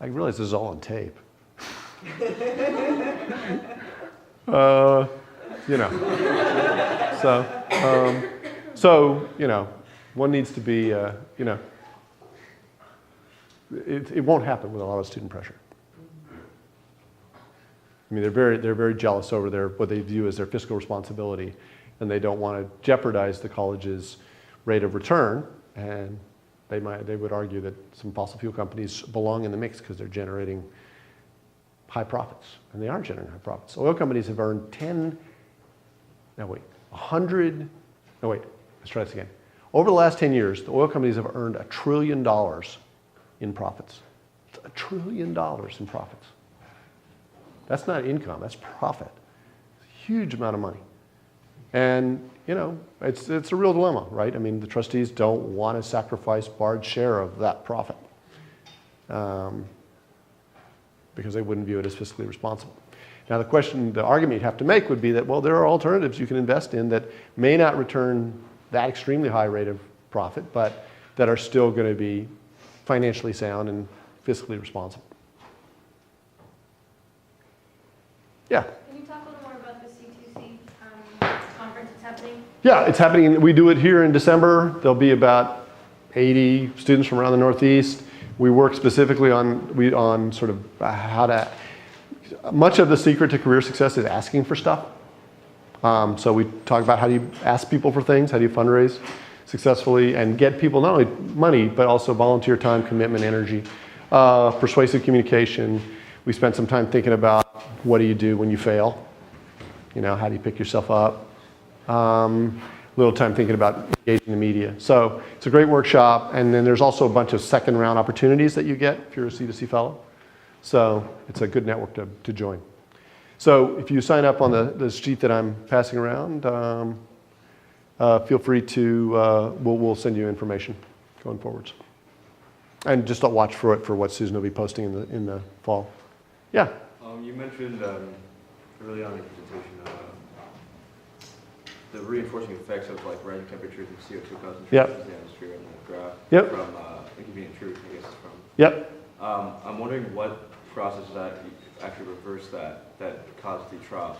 realize this is all on tape. You know, so you know, one needs to be, you know, it won't happen with a lot of student pressure. I mean, they're very jealous over what they view as their fiscal responsibility, and they don't want to jeopardize the college's rate of return. And they would argue that some fossil fuel companies belong in the mix because they're generating high profits, and they are generating high profits. Oil companies have earned let's try this again. Over the last 10 years, the oil companies have earned $1 trillion in profits. It's $1 trillion in profits. That's not income, that's profit. It's a huge amount of money. And, you know, it's a real dilemma, right? I mean, the trustees don't want to sacrifice Bard's share of that profit because they wouldn't view it as fiscally responsible. Now, the argument you'd have to make would be that, well, there are alternatives you can invest in that may not return that extremely high rate of profit, but that are still going to be financially sound and fiscally responsible. Yeah? Can you talk a little more about the C2C conference that's happening? Yeah, it's happening. We do it here in December. There'll be about 80 students from around the Northeast. We work specifically on sort of how to, much of the secret to career success is asking for stuff. So we talk about how do you ask people for things, how do you fundraise successfully and get people not only money, but also volunteer time, commitment, energy, persuasive communication. We spent some time thinking about what do you do when you fail? You know, how do you pick yourself up? A little time thinking about engaging the media. So it's a great workshop, and then there's also a bunch of second round opportunities that you get if you're a C2C fellow. So it's a good network to join. So if you sign up on the sheet that I'm passing around, feel free to, we'll send you information going forwards. And just watch for it for what Susan will be posting in the fall. Yeah? You mentioned early on in the presentation the reinforcing effects of like rising temperatures and CO2 concentrations Yep. in the atmosphere and the graph Yep. from inconvenient truth, I guess it's from. Yep. I'm wondering what processes that actually reverse that cause the troughs.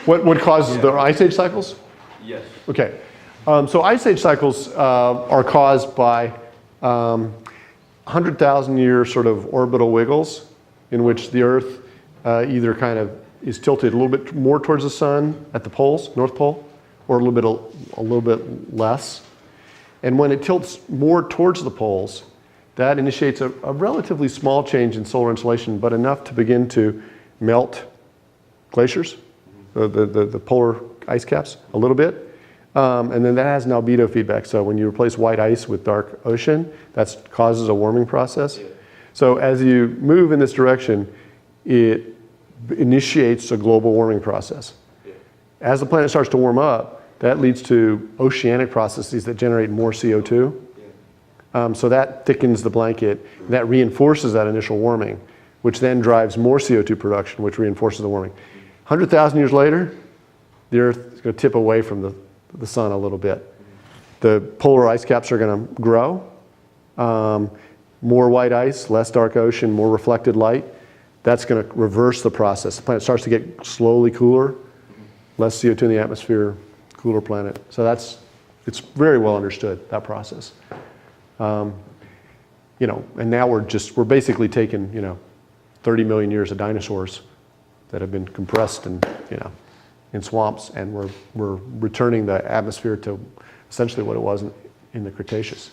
What causes the ice age cycles? Yes. Okay. So ice age cycles are caused by 100,000 year sort of orbital wiggles in which the Earth either kind of is tilted a little bit more towards the sun at the poles, North Pole, or a little bit less. And when it tilts more towards the poles, that initiates a relatively small change in solar insolation, but enough to begin to melt glaciers, the polar ice caps, a little bit. And then that has an albedo feedback. So when you replace white ice with dark ocean, that causes a warming process. So as you move in this direction, it initiates a global warming process. As the planet starts to warm up, that leads to oceanic processes that generate more CO2. So that thickens the blanket, and that reinforces that initial warming, which then drives more CO2 production, which reinforces the warming. 100,000 years later, the Earth is going to tip away from the sun a little bit. The polar ice caps are going to grow. More white ice, less dark ocean, more reflected light. That's going to reverse the process. The planet starts to get slowly cooler, less CO2 in the atmosphere, cooler planet. So it's very well understood, that process. You know, and now we're basically taking, you know, 30 million years of dinosaurs that have been compressed and, you know, in swamps, and we're returning the atmosphere to essentially what it was in the Cretaceous.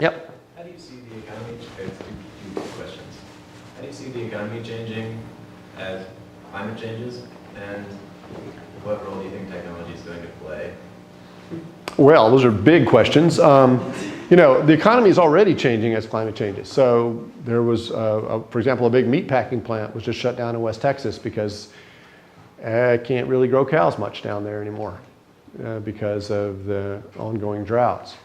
Yep. How do you see the economy? Two questions. How do you see the economy changing as climate changes, and what role do you think technology is going to play? Well, those are big questions. You know, the economy is already changing as climate changes. So there was, for example, a big meat packing plant was just shut down in West Texas because can't really grow cows much down there anymore because of the ongoing droughts.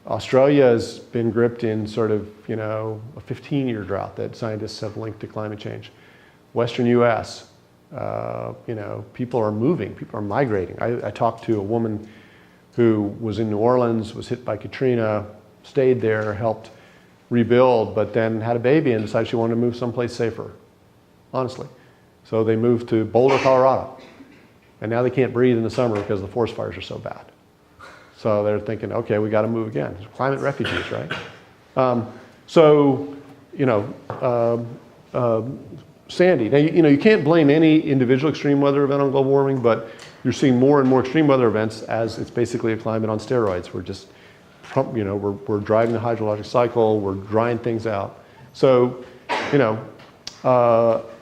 Australia has been gripped in sort of, you know, a 15-year drought that scientists have linked to climate change. Western U.S., you know, people are moving, people are migrating. I talked to a woman who was in New Orleans, was hit by Katrina, stayed there, helped rebuild, but then had a baby and decided she wanted to move someplace safer, honestly. So they moved to Boulder, Colorado. And now they can't breathe in the summer because the forest fires are so bad. So they're thinking, okay, we got to move again. Climate refugees, right? So, you know, Sandy. Now, you know, you can't blame any individual extreme weather event on global warming, but you're seeing more and more extreme weather events as it's basically a climate on steroids. We're just, you know, we're driving the hydrologic cycle, we're drying things out. So, you know,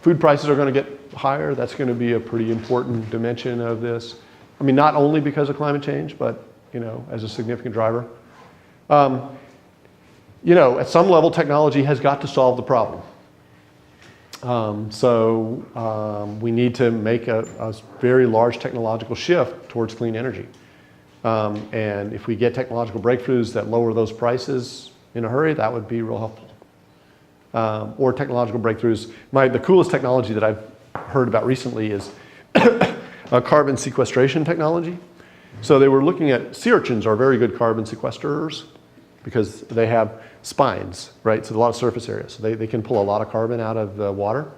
food prices are going to get higher. That's going to be a pretty important dimension of this. I mean, not only because of climate change, but, you know, as a significant driver. You know, at some level, technology has got to solve the problem. We need to make a very large technological shift towards clean energy. And if we get technological breakthroughs that lower those prices in a hurry, that would be real helpful. Or technological breakthroughs. The coolest technology that I've heard about recently is a carbon sequestration technology. So they were looking at, sea urchins are very good carbon sequesters because they have spines, right? So a lot of surface area. So they can pull a lot of carbon out of the water.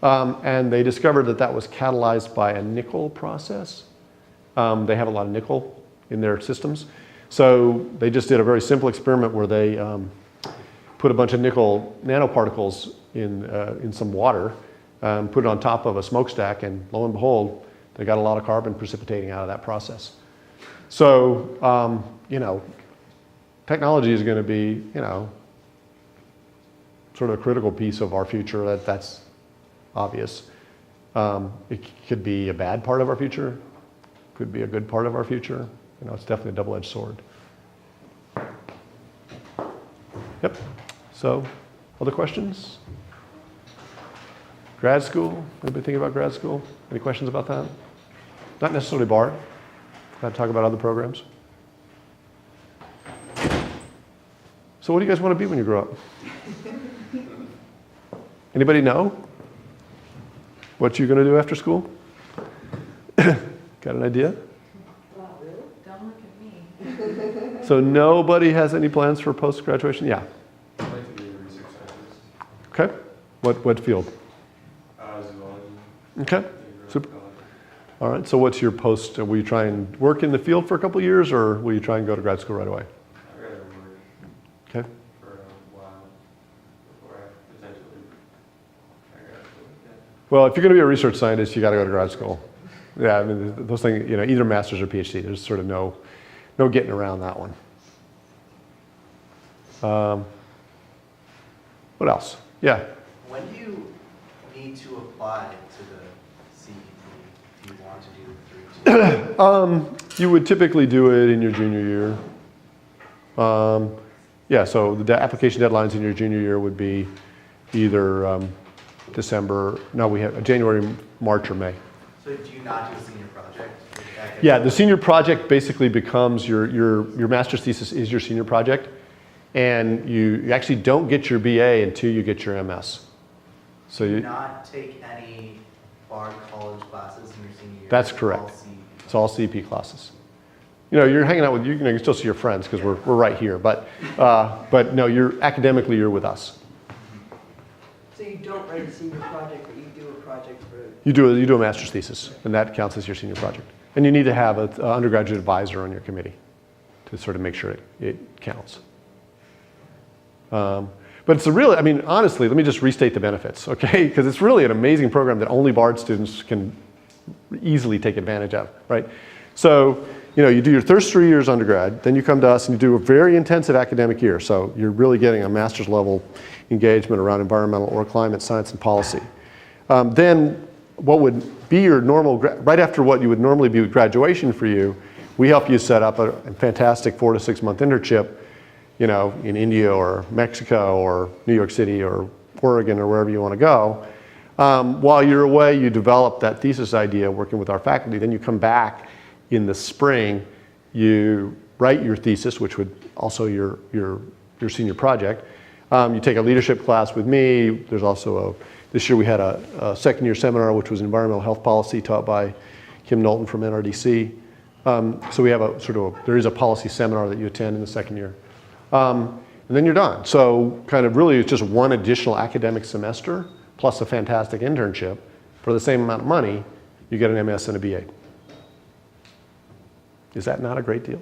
And they discovered that that was catalyzed by a nickel process. They have a lot of nickel in their systems. So they just did a very simple experiment where they put a bunch of nickel nanoparticles in some water, put it on top of a smokestack, and lo and behold, they got a lot of carbon precipitating out of that process. So, you know, technology is going to be, you know, sort of a critical piece of our future. That's obvious. It could be a bad part of our future, could be a good part of our future. You know, it's definitely a double-edged sword. Yep. So, other questions? Grad school? Anybody thinking about grad school? Any questions about that? Not necessarily BARD. I'd talk about other programs. So what do you guys want to be when you grow up? Anybody know what you're going to do after school? Got an idea? Wow, really? Don't look at me. So nobody has any plans for post-graduation? Yeah. I'd like to be a research scientist. Okay. What field? Zoology. Okay. Super. All right. So what's your post? Will you try and work in the field for a couple of years, or will you try and go to grad school right away? I'd rather work Okay. for a while before I potentially try grad school. Yeah. Well, if you're going to be a research scientist, you got to go to grad school. Yeah, I mean, those things, you know, either master's or PhD. There's sort of no getting around that one. What else? Yeah. When do you need to apply to the CEP if you want to do the 3-2? You would typically do it in your junior year. Yeah, so the application deadlines in your junior year would be either December, no, we have January, March, or May. So do you not do a senior project? Yeah, the senior project basically becomes your master's thesis is your senior project, and you actually don't get your BA until you get your MS. So Do you you, not take any Bard college classes in your senior year? That's It's correct. all CEP. It's all CP classes. You know, you're hanging out with, you can still see your friends because we're right here, but no, academically you're with us. So you don't write a senior project, but you do a project for, You do a master's thesis, and that counts as your senior project. And you need to have an undergraduate advisor on your committee to sort of make sure it counts. But it's a really, I mean, honestly, let me just restate the benefits, okay? Because it's really an amazing program that only Bard students can easily take advantage of, right? So, you know, you do your first 3 years undergrad, then you come to us and you do a very intensive academic year. So you're really getting a master's level engagement around environmental or climate science and policy. Then what would be your normal, right after what you would normally be with graduation for you, we help you set up a fantastic 4 to 6 month internship, you know, in India or Mexico or New York City or Oregon or wherever you want to go. While you're away, you develop that thesis idea working with our faculty. Then you come back in the spring, you write your thesis, which would also your senior project. You take a leadership class with me. There's also this year we had a second year seminar, which was environmental health policy taught by Kim Knowlton from NRDC. So we have there is a policy seminar that you attend in the second year. And then you're done. So kind of really it's just one additional academic semester plus a fantastic internship for the same amount of money, you get an MS and a BA. Is that not a great deal?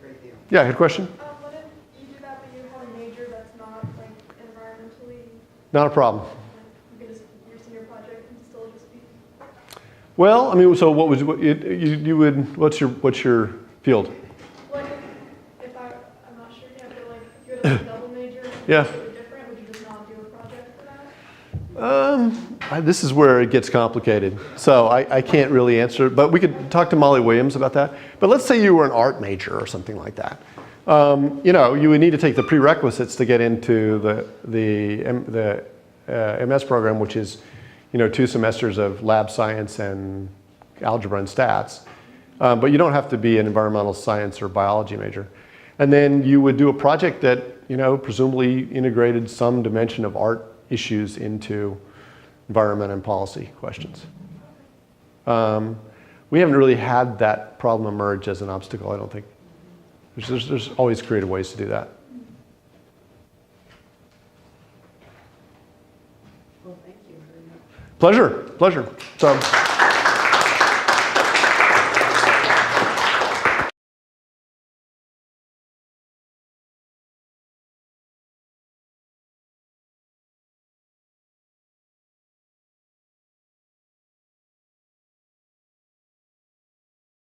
great deal. Yeah, I had a question? What if you do that, but you have a major that's not like environmentally, Not a problem. you get your senior project and still just be? Well, I mean, so what was you would what's your field? Like, if I'm not sure yet, but like, if you had like a double major, Yeah. completely different, would you just not do a project for that? This is where it gets complicated. So I can't really answer, but we could talk to Molly Williams about that. But let's say you were an art major or something like that. You know, you would need to take the prerequisites to get into the MS program, which is, you know, 2 semesters of lab science and algebra and stats. But you don't have to be an environmental science or biology major. And then you would do a project that, you know, presumably integrated some dimension of art issues into environment and policy questions. We haven't really had that problem emerge as an obstacle, I don't think. There's always creative ways to do that. Well, thank you very much. Pleasure. So.